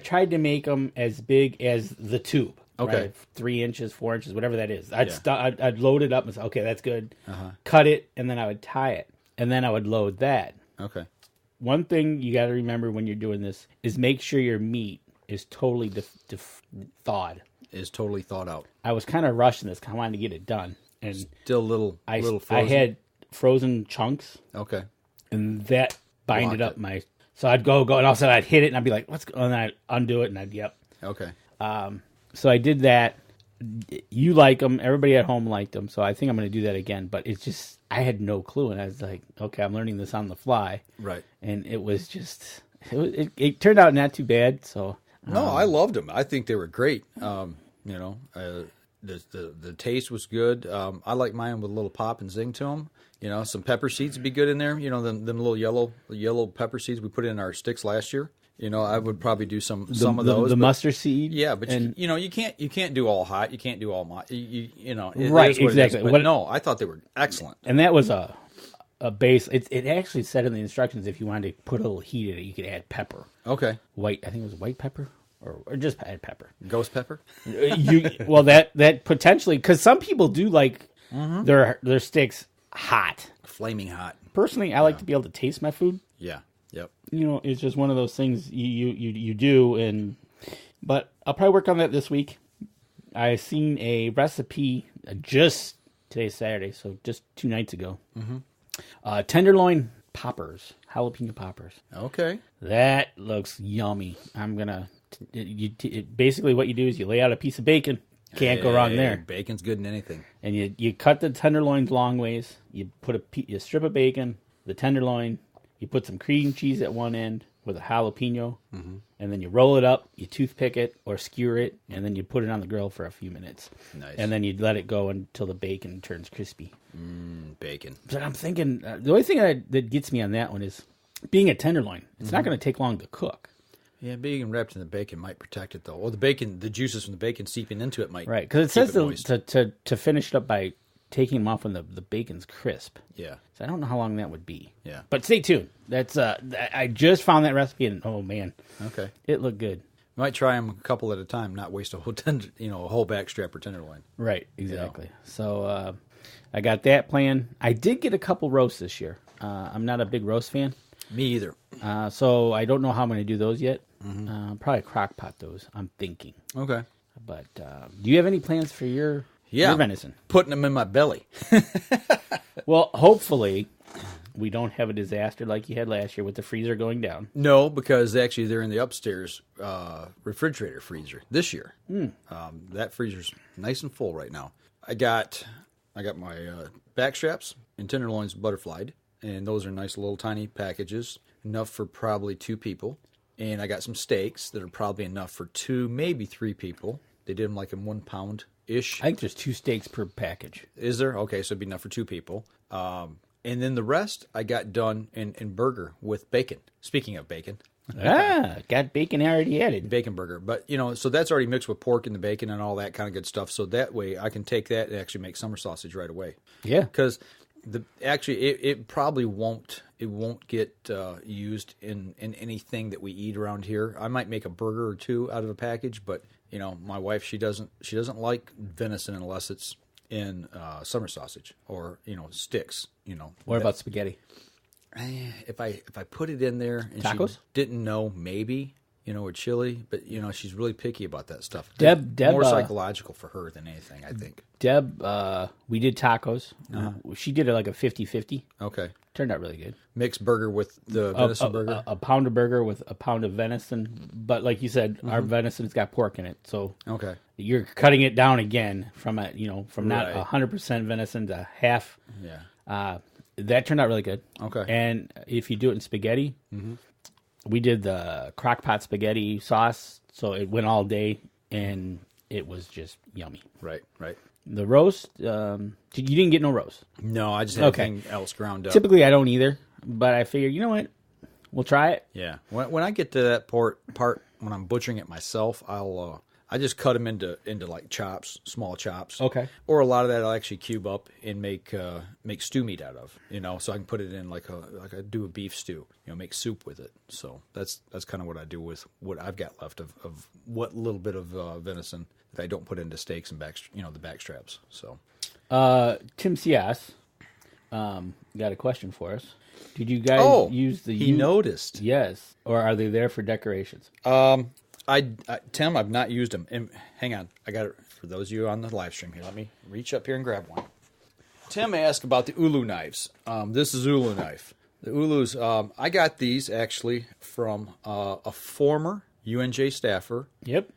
tried to make them as big as the tube. Okay. Right? 3 inches, 4 inches, whatever that is. I'd load it up and say, okay, that's good. Cut it, and then I would tie it. And then I would load that. Okay. One thing you got to remember when you're doing this is make sure your meat is totally thawed. Is totally thawed out. I was kind of rushing this because I wanted to get it done. And Still little frozen. I had frozen chunks. Okay. And that binded Locked up my... So I'd go, and all of a sudden I'd hit it, and I'd be like, what's going on? And I'd undo it, and I'd, yep. Okay. So I did that. You like them. Everybody at home liked them. So I think I'm going to do that again. But it's just, I had no clue. And I was like, okay, I'm learning this on the fly. Right. And it was just, it turned out not too bad. So No, I loved them. I think they were great. The taste was good. I like mine with a little pop and zing to them. Some pepper seeds would be good in there. Them little yellow pepper seeds we put in our sticks last year. I would probably do some of those. The mustard seed. Yeah, but you can't do all hot. You can't do all right, exactly. But no, I thought they were excellent. And that was a base. It actually said in the instructions if you wanted to put a little heat in it, you could add pepper. Okay. I think it was white pepper. Or just add pepper. Ghost pepper? That potentially, because some people do like their sticks hot. Flaming hot. Personally, I like to be able to taste my food. Yeah. Yep. It's just one of those things you do. But I'll probably work on that this week. I seen a recipe just today's Saturday, so just 2 nights ago. Tenderloin poppers, jalapeno poppers. Okay. That looks yummy. I'm gonna. Basically, what you do is you lay out a piece of bacon. Can't go wrong there. Bacon's good in anything. And you cut the tenderloins long ways. You put a strip of bacon, the tenderloin. You put some cream cheese at one end with a jalapeno, and then you roll it up. You toothpick it or skewer it, and then you put it on the grill for a few minutes. Nice. And then you let it go until the bacon turns crispy. Bacon. But I'm thinking the only thing that gets me on that one is being a tenderloin. It's not going to take long to cook. Yeah, being wrapped in the bacon might protect it, though. Or the juices from the bacon seeping into it might. Right, because it says to finish it up by taking them off when the bacon's crisp. Yeah. So I don't know how long that would be. Yeah. But stay tuned. That's I just found that recipe, and oh man, okay, it looked good. Might try them a couple at a time, not waste a whole back strap or tenderloin. Right, exactly. So I got that plan. I did get a couple roasts this year. I'm not a big roast fan. Me either. So I don't know how I'm going to do those yet. Probably crock pot those, I'm thinking. Okay. But do you have any plans for your venison? Putting them in my belly. Well, hopefully we don't have a disaster like you had last year with the freezer going down. No, because actually they're in the upstairs refrigerator freezer this year. That freezer's nice and full right now. I got my back straps and tenderloins butterflied, and those are nice little tiny packages, enough for probably 2 people. And I got some steaks that are probably enough for 2, maybe 3 people. They did them like in 1 pound-ish. I think there's 2 steaks per package. Is there? Okay, so it'd be enough for 2 people. And then the rest I got done in burger with bacon. Speaking of bacon. Got bacon already added. Bacon burger. But, so that's already mixed with pork and the bacon and all that kind of good stuff. So that way I can take that and actually make summer sausage right away. Yeah. Because it probably won't get used in anything that we eat around here. I might make a burger or 2 out of a package, but my wife, she doesn't like venison unless it's in summer sausage or sticks. What about spaghetti? If I put it in there and tacos? She didn't know, maybe or chili, but she's really picky about that stuff. Deb more psychological for her than anything, I think. Deb, we did tacos. She did it like a 50-50. Okay. Turned out really good. Mixed burger with the venison burger? A pound of burger with a pound of venison. But like you said, our venison's got pork in it. So okay, you're cutting it down again from not 100% venison to half. Yeah. That turned out really good. Okay. And if you do it in spaghetti, we did the crock pot spaghetti sauce. So it went all day, and it was just yummy. Right. The roast, you didn't get no roast. No, I just had everything else ground up. Typically, I don't either, but I figured, you know what, we'll try it. Yeah. When I get to that part when I'm butchering it myself, I'll I just cut them into like chops, small chops. Okay. Or a lot of that I'll actually cube up and make stew meat out of. So I can put it in like I do a beef stew. Make soup with it. So that's kind of what I do with what I've got left of what little bit of venison that I don't put into steaks and the back straps. So Tim C.S. got a question for us. Did you guys use the? He noticed. Yes, or are they there for decorations? Tim, I've not used them. And hang on, I got it for those of you on the live stream here. Let me reach up here and grab one. Tim asked about the ulu knives. This is ulu knife. The ulus. I got these actually from a former UNJ staffer. Yep.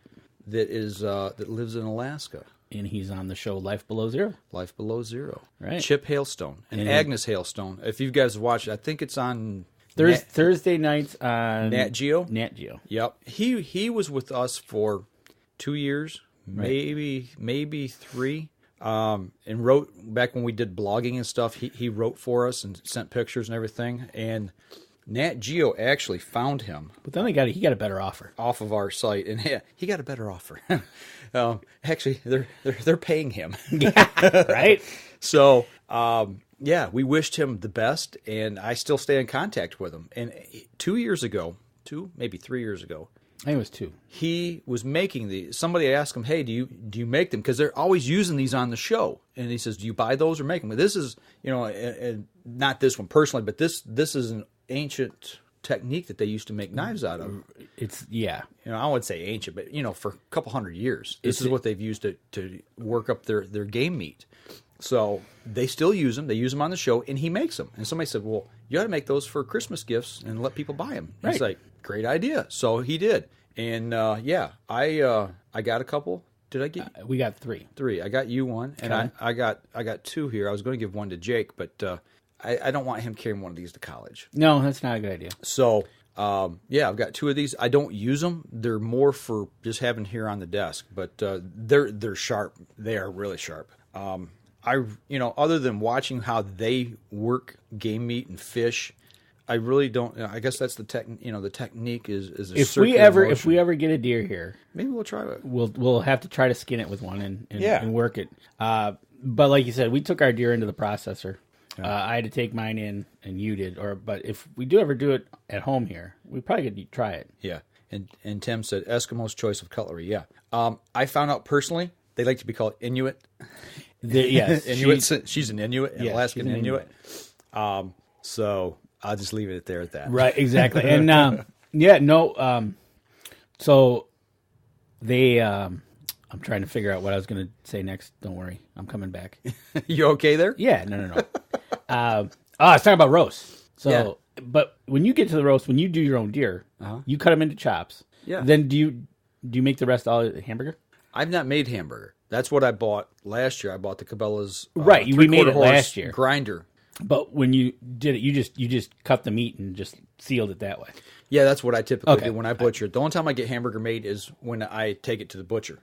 That lives in Alaska. And he's on the show Life Below Zero. Life Below Zero. Right. Chip Hailstone and Agnes Hailstone. If you guys watch it, I think it's on Thursday nights on Nat Geo. Nat Geo. Yep. He was with us for 2 years, maybe 3. And wrote back when we did blogging and stuff. He wrote for us and sent pictures and everything. And Nat Geo actually found him. But then he got a better offer off of our site, and he got a better offer. Actually, they're paying him. Yeah, right. So, we wished him the best, and I still stay in contact with him. And 2 years ago, maybe 3 years ago, I think it was 2. He was making these. Somebody asked him, "Hey, do you make them?" Because they're always using these on the show. And he says, "Do you buy those or make them?" But this is, not this one personally, but this is an ancient technique that they used to make knives out of. I would say ancient, but for a couple hundred years, this is what they've used to work up their game meat. So they still use them. They use them on the show, and he makes them. And somebody said, "Well, you ought to make those for Christmas gifts and let people buy them." Right. He's like, "Great idea." So he did, and I got a couple. Did I get? We got 3. 3. I got you one, and I got 2 here. I was going to give one to Jake, but I don't want him carrying one of these to college. No, that's not a good idea. So, I've got 2 of these. I don't use them. They're more for just having here on the desk, but they're sharp. They are really sharp. Other than watching how they work game meat and fish, I really don't. I guess that's the the technique is a if we ever get a deer here, maybe we'll try it. We'll have to try to skin it with one and work it. But like you said, we took our deer into the processor. I had to take mine in, and you did. But if we do ever do it at home here, we probably could try it. Yeah. And Tim said Eskimo's choice of cutlery. Yeah. I found out personally they like to be called Inuit. Yes, she's an Inuit, an Alaskan Inuit. So I'll just leave it there at that. Right. Exactly. And so they. I'm trying to figure out what I was going to say next. Don't worry, I'm coming back. You okay there? Yeah. No. I was talking about roast. So, but when you get to the roast, when you do your own deer, you cut them into chops. Yeah. Then do you make the rest all hamburger? I've not made hamburger. That's what I bought last year. I bought the Cabela's right. We made it last year. Grinder. But when you did it, you just cut the meat and just sealed it that way. Yeah, that's what I typically do when I butcher. The only time I get hamburger made is when I take it to the butcher.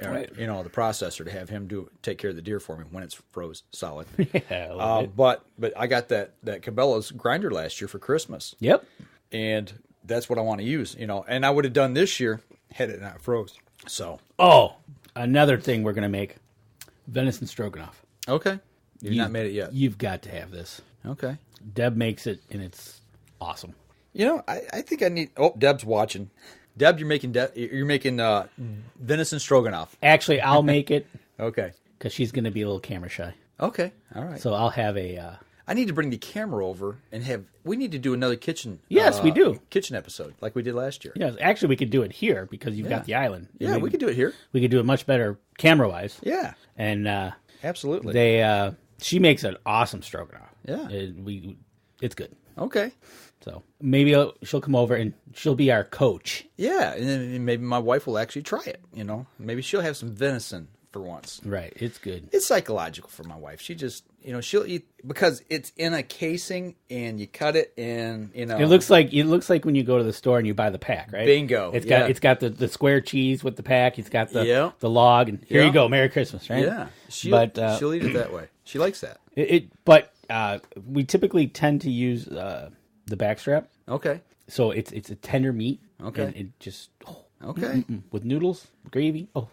Right. The processor, to have him take care of the deer for me when it's froze solid. Yeah, but I got that Cabela's grinder last year for Christmas. Yep. And that's what I want to use, and I would have done this year had it not froze. So. Oh, another thing we're gonna make, venison stroganoff. Okay. You've not made it yet. You've got to have this. Okay. Deb makes it, and it's awesome. I think I need. Oh, Deb's watching. Deb, you're making venison stroganoff. Actually, I'll make it. Okay. Because she's going to be a little camera shy. Okay. All right. So I'll have a. I need to bring the camera over and have. We need to do another kitchen. Yes, we do. Kitchen episode like we did last year. Yes, actually, we could do it here because you've got the island. Yeah, we could do it here. We could do it much better camera wise. Yeah. And absolutely. She makes an awesome stroganoff. Yeah. It's good. Okay. So maybe she'll come over and she'll be our coach. Yeah, and then maybe my wife will actually try it. Maybe she'll have some venison for once. Right, it's good. It's psychological for my wife. She just, she'll eat because it's in a casing and you cut it and It looks like when you go to the store and you buy the pack, right? Bingo. It's got the square cheese with the pack. It's got the log, and here you go, Merry Christmas, right? Yeah, she'll eat it that way. She likes that. But we typically tend to use the backstrap. Okay. So it's a tender meat. Okay. And it just Okay. With noodles, gravy. Oh,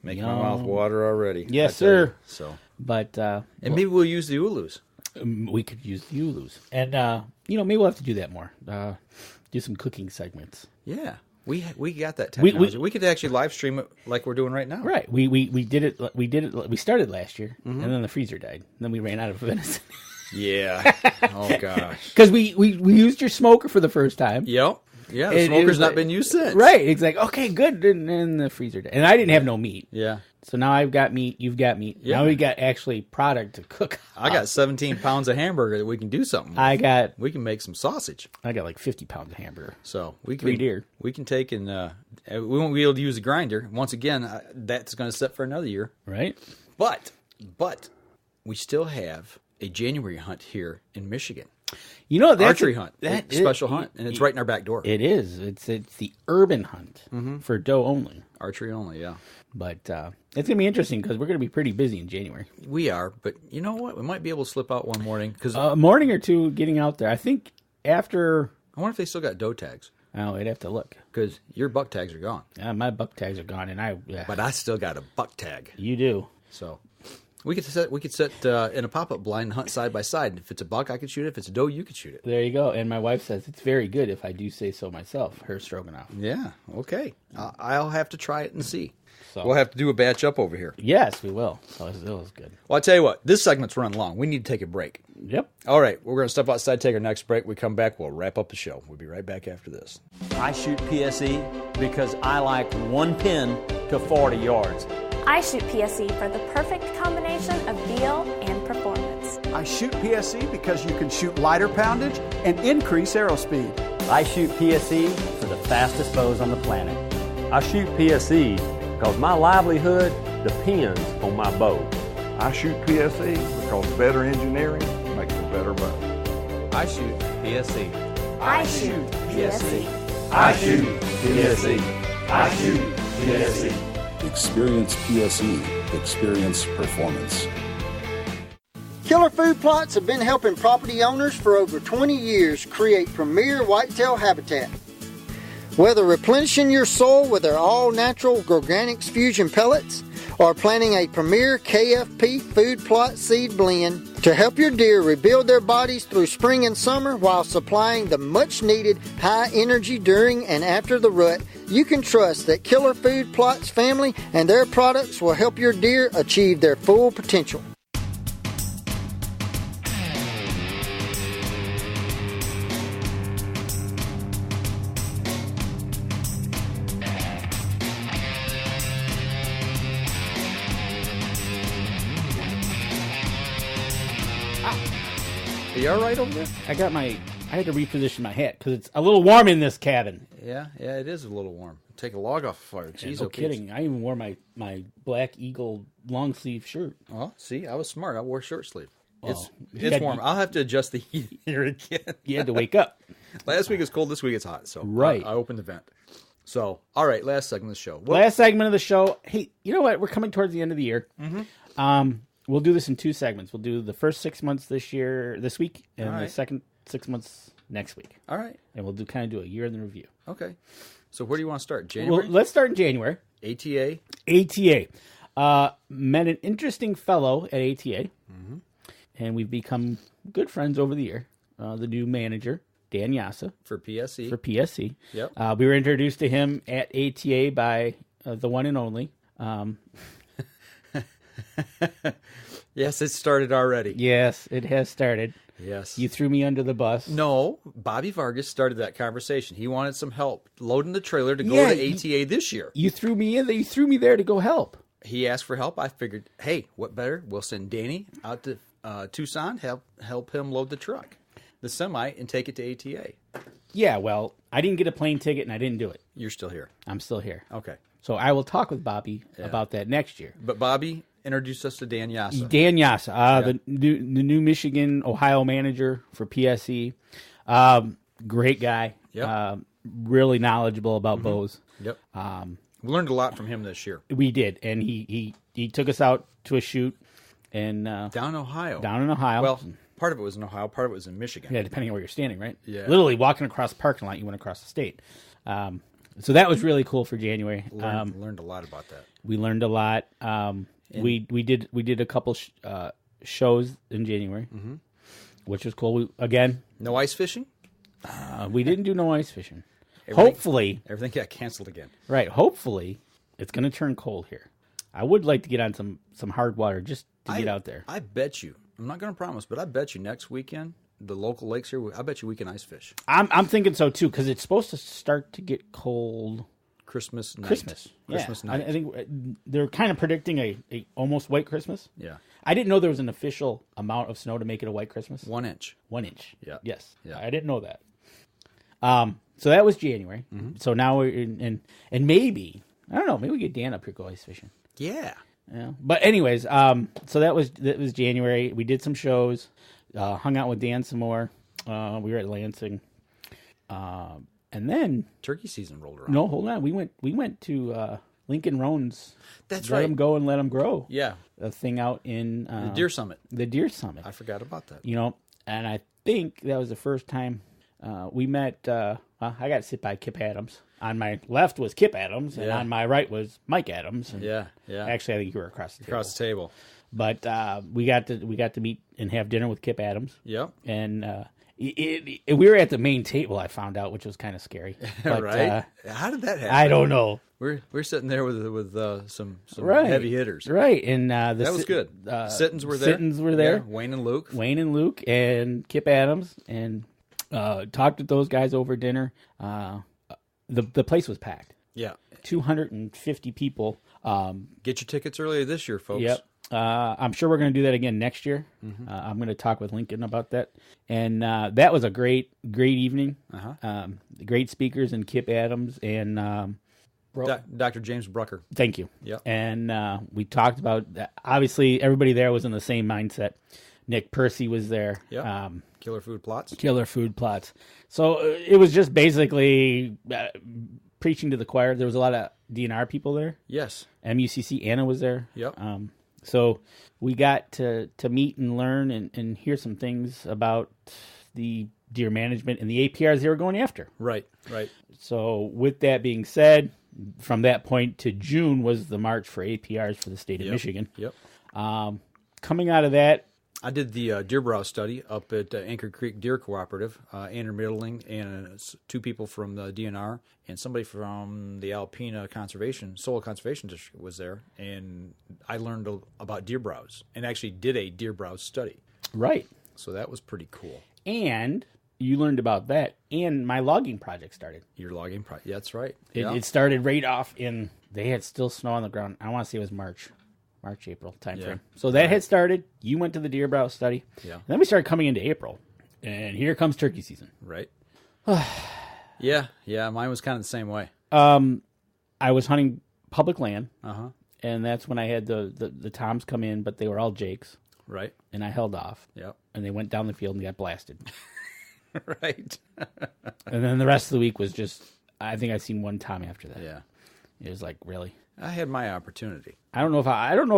Making my mouth water already. Yes, sir. So, but and maybe we'll use the ulus. we could use the ulus, and maybe we'll have to do that more. Do some cooking segments. Yeah, we got that technology. We could actually live stream it like we're doing right now. Right. We did it. We did it. We started last year, and then the freezer died. And then we ran out of venison. Yeah. Oh gosh. Because we used your smoker for the first time. Yep. Yeah, the smoker's not been used since. Right. It's like, okay, good. And then the freezer died. And I didn't have no meat. Yeah. So now I've got meat. You've got meat. Yeah. Now we got actually product to cook. I got 17 pounds of hamburger that we can do something with. We can make some sausage. I got like 50 pounds of hamburger. So we can 3 deer. We can take and we won't be able to use the grinder. Once again, that's going to set for another year. Right. But we still have a January hunt here in Michigan. That's archery hunt, special hunt, and it's right in our back door. It is. It's the urban hunt for doe only. Archery only, yeah. But it's going to be interesting because we're going to be pretty busy in January. We are, but you know what? We might be able to slip out one morning. Cause, a morning or two getting out there. I think after... I wonder if they still got doe tags. Oh, I'd have to look. Because your buck tags are gone. Yeah, my buck tags are gone, and But I still got a buck tag. You do. So... We could sit in a pop-up blind and hunt side by side. If it's a buck, I could shoot it. If it's a doe, you could shoot it. There you go. And my wife says it's very good, if I do say so myself, her stroganoff. Yeah, okay. I'll have to try it and see. So, we'll have to do a batch up over here. Yes, we will. So it was good. Well, I'll tell you what. This segment's running long. We need to take a break. Yep. All right. We're going to step outside, take our next break. We come back, we'll wrap up the show. We'll be right back after this. I shoot PSE because I like one pin to 40 yards. I shoot PSE for the perfect combination of feel and performance. I shoot PSE because you can shoot lighter poundage and increase arrow speed. I shoot PSE for the fastest bows on the planet. I shoot PSE because my livelihood depends on my bow. I shoot PSE because better engineering makes a better bow. I shoot PSE. I shoot PSE. I shoot PSE. I shoot PSE. Experience PSE. Experience performance. Killer Food Plots have been helping property owners for over 20 years create premier whitetail habitat. Whether replenishing your soil with their all-natural Organics Fusion pellets or planting a premier KFP food plot seed blend to help your deer rebuild their bodies through spring and summer while supplying the much-needed high energy during and after the rut, you can trust that Killer Food Plots family and their products will help your deer achieve their full potential. Are you all right over there? I had to reposition my hat because it's a little warm in this cabin. Yeah, it is a little warm. Take a log off the fire. Jeez, no kidding. I even wore my Black Eagle long sleeve shirt. Oh, see, I was smart. I wore short sleeve. Well, it's warm. I'll have to adjust the heat here again. You had to wake up. Last week was cold. This week it's hot. So right. I opened the vent. So, all right, last segment of the show. Last segment of the show. Hey, you know what? We're coming towards the end of the year. Mm-hmm. We'll do this in 2 segments. We'll do the first 6 months this week, and the second 6 months next week. All right. And we'll kind of do a year in the review. Okay. So where do you want to start? January? Well, let's start in January. ATA. Met an interesting fellow at ATA, and we've become good friends over the year. The new manager, Dan Yassa. For PSE. Yep. We were introduced to him at ATA by the one and only. Yes, it started already. Yes, it has started. Yes. You threw me under the bus. No, Bobby Vargas started that conversation. He wanted some help loading the trailer to go to ATA this year. You threw me in there. You threw me there to go help. He asked for help. I figured, hey, what better? We'll send Danny out to Tucson, help him load the truck, the semi, and take it to ATA. Yeah, well, I didn't get a plane ticket, and I didn't do it. You're still here. I'm still here. Okay. So I will talk with Bobby about that next year. But Bobby introduced us to Dan Yassa. Dan Yassa, the new Michigan, Ohio manager for PSE. Great guy. Yep. Really knowledgeable about bows. Yep. We learned a lot from him this year. We did, and he took us out to a shoot and down in Ohio. Well, part of it was in Ohio, part of it was in Michigan. Yeah, depending on where you're standing, right? Yeah. Literally walking across the parking lot, you went across the state. So that was really cool for January. Learned a lot about that. We learned a lot. We did a couple shows in January, which was cool. No ice fishing? We didn't do no ice fishing. Hopefully. Everything got canceled again. Right. Hopefully, it's going to turn cold here. I would like to get on some hard water just to get out there. I bet you, I'm not going to promise, but I bet you next weekend, the local lakes here, I bet you we can ice fish. I'm thinking so, too, because it's supposed to start to get cold. Christmas night. Christmas night. I think they're kind of predicting a almost white Christmas. Yeah. I didn't know there was an official amount of snow to make it a white Christmas. 1 inch. 1 inch. Yeah. Yes. Yeah. I didn't know that. So that was January. So now we're and maybe, I don't know, maybe we get Dan up here go ice fishing. Yeah. Yeah. But anyways, so that was January. We did some shows, hung out with Dan some more. We were at Lansing. And then turkey season rolled around. No, hold on. We went to Lincoln Roan's. That's Let right. Them Go and Let Them Grow. Yeah. A thing out in the Deer Summit. The Deer Summit. I forgot about that. And I think that was the first time we met. I got to sit by Kip Adams. On my left was Kip Adams, and on my right was Mike Adams. And yeah. Actually, I think you were across the table. Across the table. But we got to meet and have dinner with Kip Adams. Yep. And we were at the main table, I found out, which was kind of scary. But, right? How did that happen? I don't know. We're sitting there with some right. heavy hitters. Right. And that was good. Sittons were there. Sittons were there. Yeah, Wayne and Luke. And Kip Adams. And talked with those guys over dinner. The place was packed. Yeah. 250 people. Get your tickets earlier this year, folks. Yep. I'm sure we're going to do that again next year. I'm going to talk with Lincoln about that. And that was a great evening. Great speakers, and Kip Adams and Dr. James Brucker. Thank you. Yep. And we talked about, obviously, everybody there was in the same mindset. Nick Percy was there. Yep. Killer Food Plots. So it was just basically preaching to the choir. There was a lot of DNR people there. Yes. MUCC Anna was there. Yep. So we got to meet and learn and hear some things about the deer management and the APRs they were going after. Right. So with that being said, from that point to June was the March for APRs for the state of Michigan. Yep. Coming out of that, I did the deer browse study up at Anchor Creek Deer Cooperative. Andrew Middling and 2 people from the DNR and somebody from the Alpena Soil Conservation District was there. And I learned about deer browse and actually did a deer browse study. Right. So that was pretty cool. And you learned about that, and my logging project started. Your logging project, yeah, that's right. It started right off they had still snow on the ground. I want to say it was March, April timeframe. Yeah. So that had started. You went to the deer browse study. Yeah. And then we started coming into April, and here comes turkey season. Right. Yeah. Mine was kind of the same way. I was hunting public land. And that's when I had the toms come in, but they were all jakes. Right. And I held off. Yep. And they went down the field and got blasted. Right. And then the rest of the week was just, I think I seen one tom after that. Yeah. It was like, really? I had my opportunity. I don't know if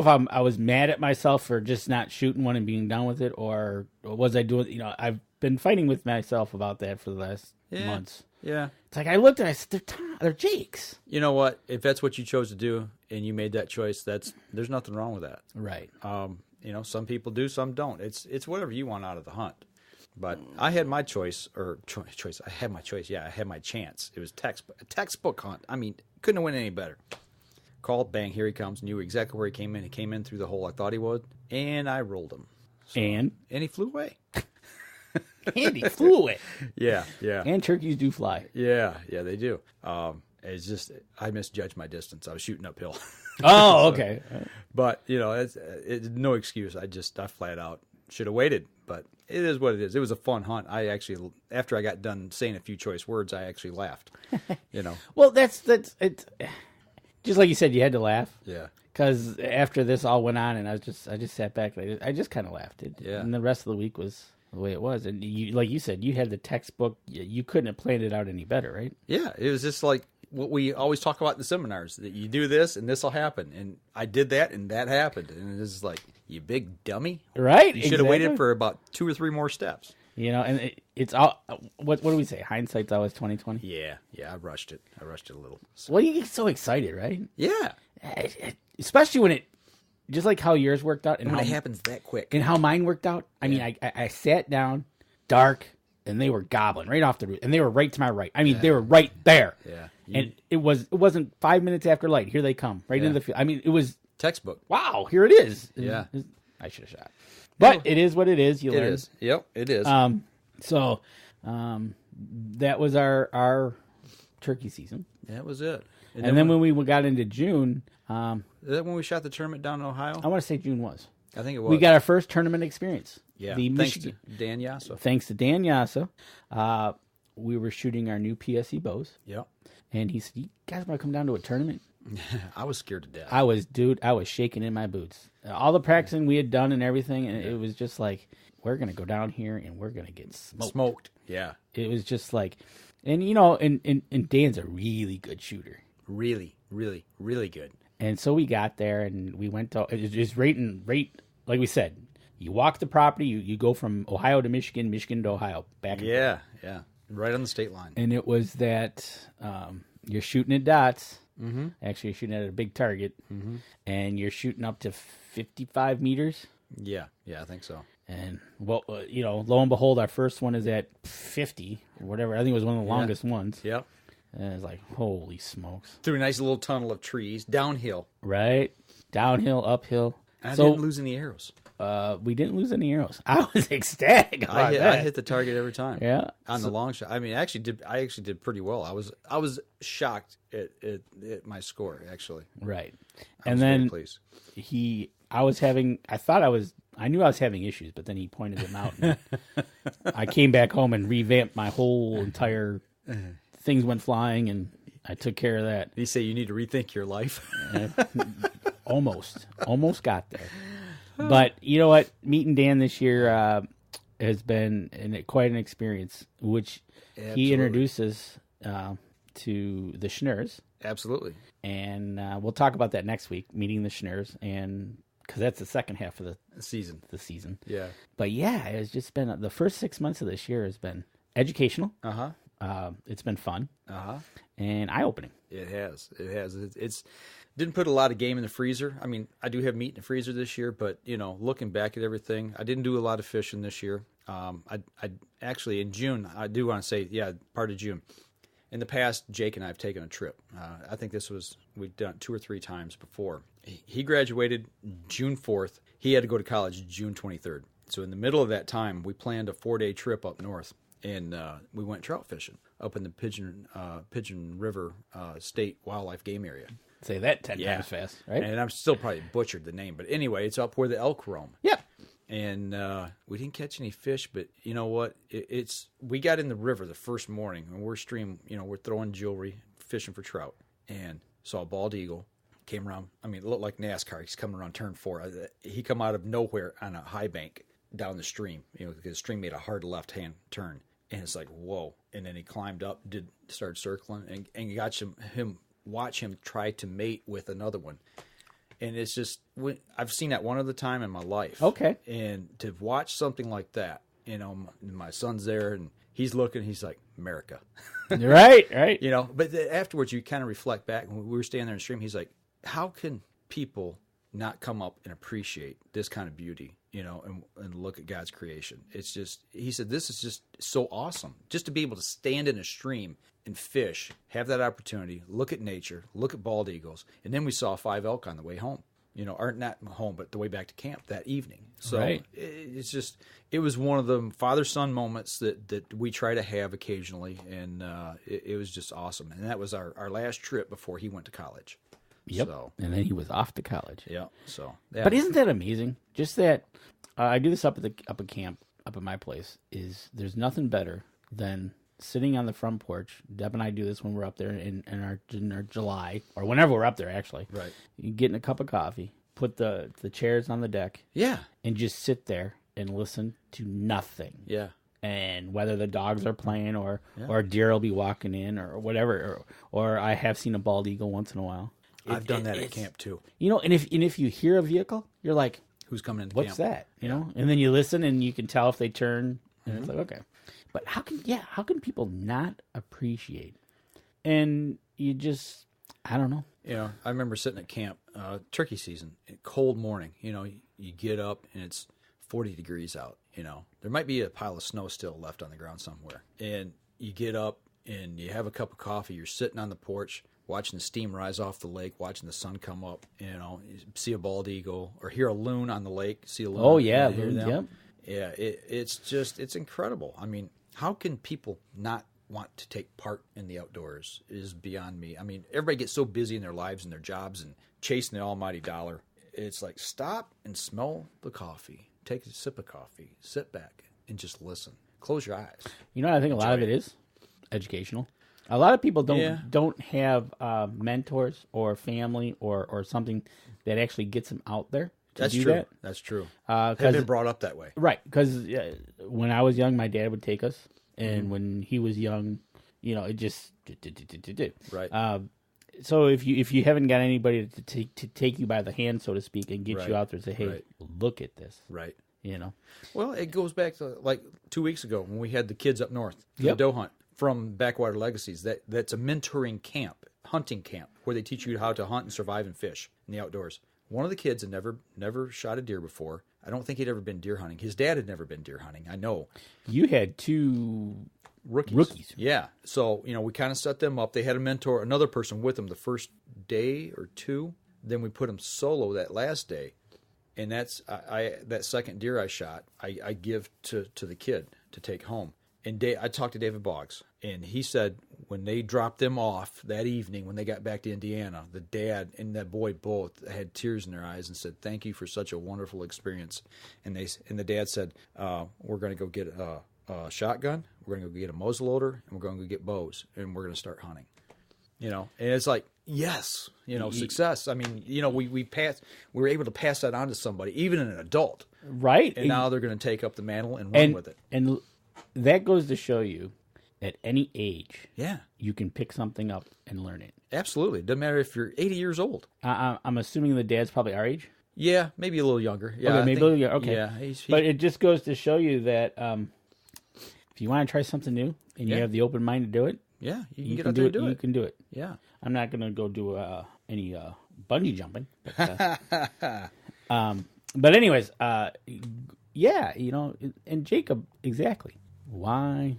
I was mad at myself for just not shooting one and being done with it, or was I doing? I've been fighting with myself about that for the last months. Yeah, it's like I looked and I said, they're jakes. You know what? If that's what you chose to do and you made that choice, there's nothing wrong with that. Right. Some people do, some don't. It's whatever you want out of the hunt. But I had my choice, or choice. I had my choice. Yeah, I had my chance. It was a textbook hunt. I mean, couldn't have went any better. Called, bang, here he comes. Knew exactly where he came in. He came in through the hole I thought he would, and I rolled him. So, and he flew away. And he flew away. Yeah. And turkeys do fly. Yeah, they do. It's just I misjudged my distance. I was shooting uphill. Oh, okay. But it's no excuse. I flat out should have waited. But it is what it is. It was a fun hunt. I actually, after I got done saying a few choice words, I actually laughed. Well, that's it. Just like you said, you had to laugh. Yeah. Because after this all went on, and I just sat back. I just kind of laughed. And the rest of the week was the way it was. And like you said, you had the textbook. You couldn't have planned it out any better, right? Yeah. It was just like what we always talk about in the seminars, that you do this and this will happen. And I did that and that happened. And it's like, you big dummy. Right. You should have waited for about 2 or 3 more steps. And it's all. What do we say? Hindsight's always 20/20. Yeah, I rushed it. I rushed it a little. So. Well, you get so excited, right? Yeah, especially when it, just like how yours worked out, and when how it happens that quick, and how mine worked out. I mean, I sat down, dark, and they were gobbling right off the roof, and they were right to my right. I mean, they were right there. Yeah, and it wasn't 5 minutes after light. Here they come, right into the field. I mean, it was textbook. Wow, here it is. Yeah, I should have shot, but it is what it is. You learn. It is. Yep, it is. So, that was our turkey season. That was it. And then when we got into June, is that when we shot the tournament down in Ohio? I want to say June was. I think it was. We got our first tournament experience. Yeah, thanks to Dan Yassa. Thanks to Dan Yassa. We were shooting our new PSE bows. Yep. And he said, "You guys want to come down to a tournament?" I was scared to death. I was shaking in my boots. All the practicing we had done and everything, and it was just like, we're going to go down here and we're going to get smoked. Yeah. It was just like, and and Dan's a really good shooter. Really, really, really good. And so we got there and we went to, it's right, like we said, you walk the property, you go from Ohio to Michigan, Michigan to Ohio, back and forth. Yeah. Right on the state line. And it was that you're shooting at dots. Mm-hmm. Actually, you're shooting at a big target. Mm-hmm. And you're shooting up to 55 meters. Yeah, I think so. And, well, lo and behold, our first one is at 50 or whatever. I think it was one of the longest ones. Yep. And it's like, holy smokes. Through a nice little tunnel of trees, downhill. Right. Downhill, uphill. I didn't lose any arrows. We didn't lose any arrows. I was ecstatic about that. I hit the target every time. Yeah. On the long shot. I mean, I actually did pretty well. I was shocked at my score, actually. Right. And then I knew I was having issues, but then he pointed them out. And I came back home and revamped my whole entire things went flying, and I took care of that. Did he say you need to rethink your life? Almost got there. But you know what? Meeting Dan this year has been quite an experience, which he introduces to the Schnurs. Absolutely. And we'll talk about that next week, meeting the Schnurs, and because that's the second half of the season. Yeah. But yeah, it's just been the first 6 months of this year has been educational. It's been fun. And eye-opening. It has. It's didn't put a lot of game in the freezer. I mean, I do have meat in the freezer this year, but looking back at everything, I didn't do a lot of fishing this year. I actually in June, I do want to say, part of June. In the past, Jake and I have taken a trip. I think we've done 2 or 3 times before. He graduated June 4th. He had to go to college June 23rd. So in the middle of that time, we planned a 4-day trip up north, and we went trout fishing up in the Pigeon River State Wildlife Game Area. Say that 10 times fast, right? And I'm still probably butchered the name, but anyway, it's up where the elk roam. Yeah. And we didn't catch any fish, but you know what? We got in the river the first morning, and we're throwing jewelry, fishing for trout, and saw a bald eagle. Came around. I mean, it looked like NASCAR. He's coming around turn 4. He come out of nowhere on a high bank down the stream. Because the stream made a hard left-hand turn, and it's like whoa. And then he climbed up, started circling, and got watch him try to mate with another one. And it's just, I've seen that one other time in my life. Okay. And to watch something like that, my son's there and he's looking, he's like, America. Right. But afterwards you kind of reflect back. When we were standing there in the stream, he's like, how can people not come up and appreciate this kind of beauty, and look at God's creation? It's just, he said, this is just so awesome. Just to be able to stand in a stream and fish, have that opportunity, look at nature, look at bald eagles. And then we saw 5 elk on the way home, or not home, but the way back to camp that evening. So it was one of the father-son moments that we try to have occasionally. And it was just awesome. And that was our last trip before he went to college. Yep. So, and then he was off to college. Yeah. So, but isn't that amazing? Just that I do this up at camp, up at my place. There's nothing better than sitting on the front porch. Deb and I do this when we're up there in our July or whenever we're up there. Actually, right. You getting a cup of coffee, put the chairs on the deck, and just sit there and listen to nothing. Yeah. And whether the dogs are playing or deer will be walking in or whatever, or I have seen a bald eagle once in a while. I've done that at camp too. And if you hear a vehicle, you're like, who's coming into camp? What's that? And then you listen and you can tell if they turn, and it's like, okay. But how can people not appreciate? And you just, I don't know. You know, I remember sitting at camp, turkey season, cold morning. You know, you get up and it's 40 degrees out. You know, there might be a pile of snow still left on the ground somewhere. And you get up and you have a cup of coffee. You're sitting on the porch, watching the steam rise off the lake, watching the sun come up. You know, you see a bald eagle or hear a loon on the lake. See a loon. Oh yeah, loons. Yep. Yeah, it's incredible. I mean, how can people not want to take part in the outdoors is beyond me. I mean, everybody gets so busy in their lives and their jobs and chasing the almighty dollar. It's like, stop and smell the coffee. Take a sip of coffee. Sit back and just listen. Close your eyes. You know what I think a lot of it is? Educational. A lot of people don't have mentors or family or something that actually gets them out there. That's true. That's true. They've been brought up that way. Right. Because when I was young, my dad would take us. And when he was young, you know, it just right. So if you haven't got anybody to take you by the hand, so to speak, and get you out there and say, hey, look at this. Right. You know. Well, it goes back to like 2 weeks ago when we had the kids up north for the doe hunt from Backwater Legacies. That's a mentoring camp, hunting camp, where they teach you how to hunt and survive and fish in the outdoors. One of the kids had never shot a deer before. I don't think he'd ever been deer hunting. His dad had never been deer hunting. I know. You had two rookies. Yeah. So, you know, we kind of set them up. They had a mentor, another person with them the first day or two. Then we put them solo that last day. And that's that second deer I shot, I give to the kid to take home. And I talked to David Boggs, and he said when they dropped them off that evening, when they got back to Indiana, the dad and that boy both had tears in their eyes and said, "Thank you for such a wonderful experience." And the dad said, "We're going to go get a shotgun, we're going to go get a muzzleloader, and we're going to go get bows, and we're going to start hunting." You know, and it's like, yes, you know, success. I mean, you know, we were able to pass that on to somebody, even an adult, right? And now they're going to take up the mantle and run with it. And that goes to show you, at any age, yeah, you can pick something up and learn it. Absolutely. It doesn't matter if you're 80 years old. I'm assuming the dad's probably our age. Yeah, maybe a little younger. Yeah, okay, maybe a little younger. Okay, yeah, but it just goes to show you that if you want to try something new and you have the open mind to do it, yeah, you can get out there and do it. You can do it. Yeah, I'm not going to go do any bungee jumping. But anyways, yeah, you know, and Jacob, exactly. Why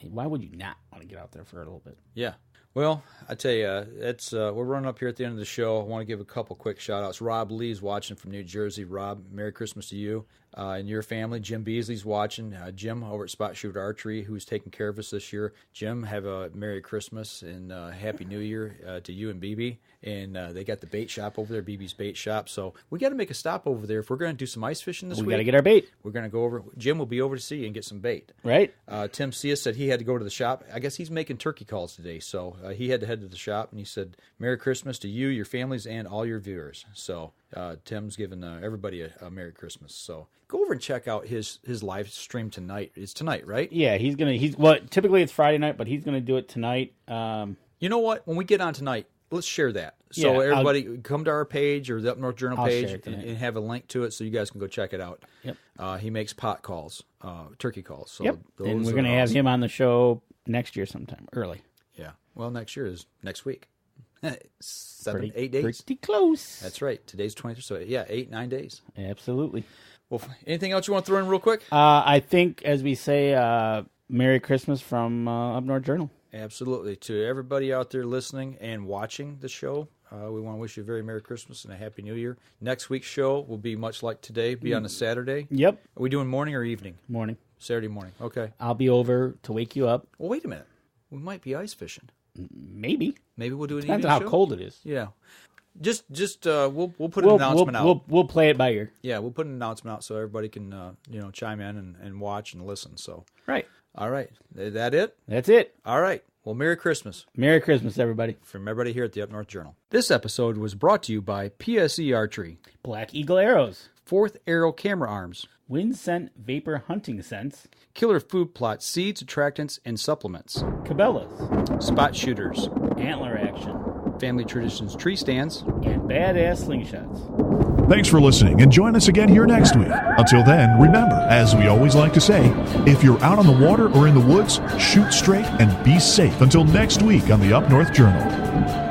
would you not want to get out there for a little bit? Yeah. Well, I tell you, it's we're running up here at the end of the show. I want to give a couple quick shout-outs. Rob Lee's watching from New Jersey. Rob, Merry Christmas to you and your family. Jim Beasley's watching. Jim over at Spot Shoot Archery, who's taking care of us this year. Jim, have a Merry Christmas and Happy New Year to you and BB. And they got the bait shop over there, BB's Bait Shop. So we got to make a stop over there. If we're going to do some ice fishing this week, we got to get our bait. We're going to go over. Jim will be over to see you and get some bait. Right. Tim Sia said he had to go to the shop. I guess he's making turkey calls today. So he had to head to the shop. And he said, Merry Christmas to you, your families, and all your viewers. So Tim's giving everybody a Merry Christmas. So go over and check out his live stream tonight. It's tonight, right? Yeah, typically it's Friday night, but he's going to do it tonight. You know what? When we get on tonight, let's share that. So everybody come to our page or the Up North Journal page and have a link to it so you guys can go check it out. Yep. He makes pot calls, turkey calls. So yep. And we're going to have him on the show next year sometime, early. Yeah. Well, next year is next week. 8 days. Pretty close. That's right. Today's 23rd. So, yeah, 9 days. Absolutely. Well, anything else you want to throw in real quick? I think, as we say, Merry Christmas from Up North Journal. Absolutely. To everybody out there listening and watching the show, we want to wish you a very Merry Christmas and a Happy New Year. Next week's show will be much like today, be on a Saturday. Yep. Are we doing morning or evening? Morning. Saturday morning. Okay. I'll be over to wake you up. Well, wait a minute. We might be ice fishing. Maybe. Maybe we'll do an Depends evening on how cold it is. Yeah. Just we'll put an announcement out. We'll play it by ear. Yeah, we'll put an announcement out so everybody can chime in and watch and listen. So right. All right. Is that it? That's it. All right. Well, Merry Christmas. Merry Christmas, everybody. From everybody here at the Up North Journal. This episode was brought to you by PSE Archery, Black Eagle Arrows, Fourth Arrow Camera Arms, Wind Scent Vapor Hunting Scents, Killer Food Plot Seeds, Attractants, and Supplements, Cabela's, Spot Shooters, Antler Action, family traditions tree stands, and badass slingshots. Thanks for listening, and join us again here next week. Until then, remember, as we always like to say, if you're out on the water or in the woods, shoot straight and be safe. Until next week on the Up North Journal.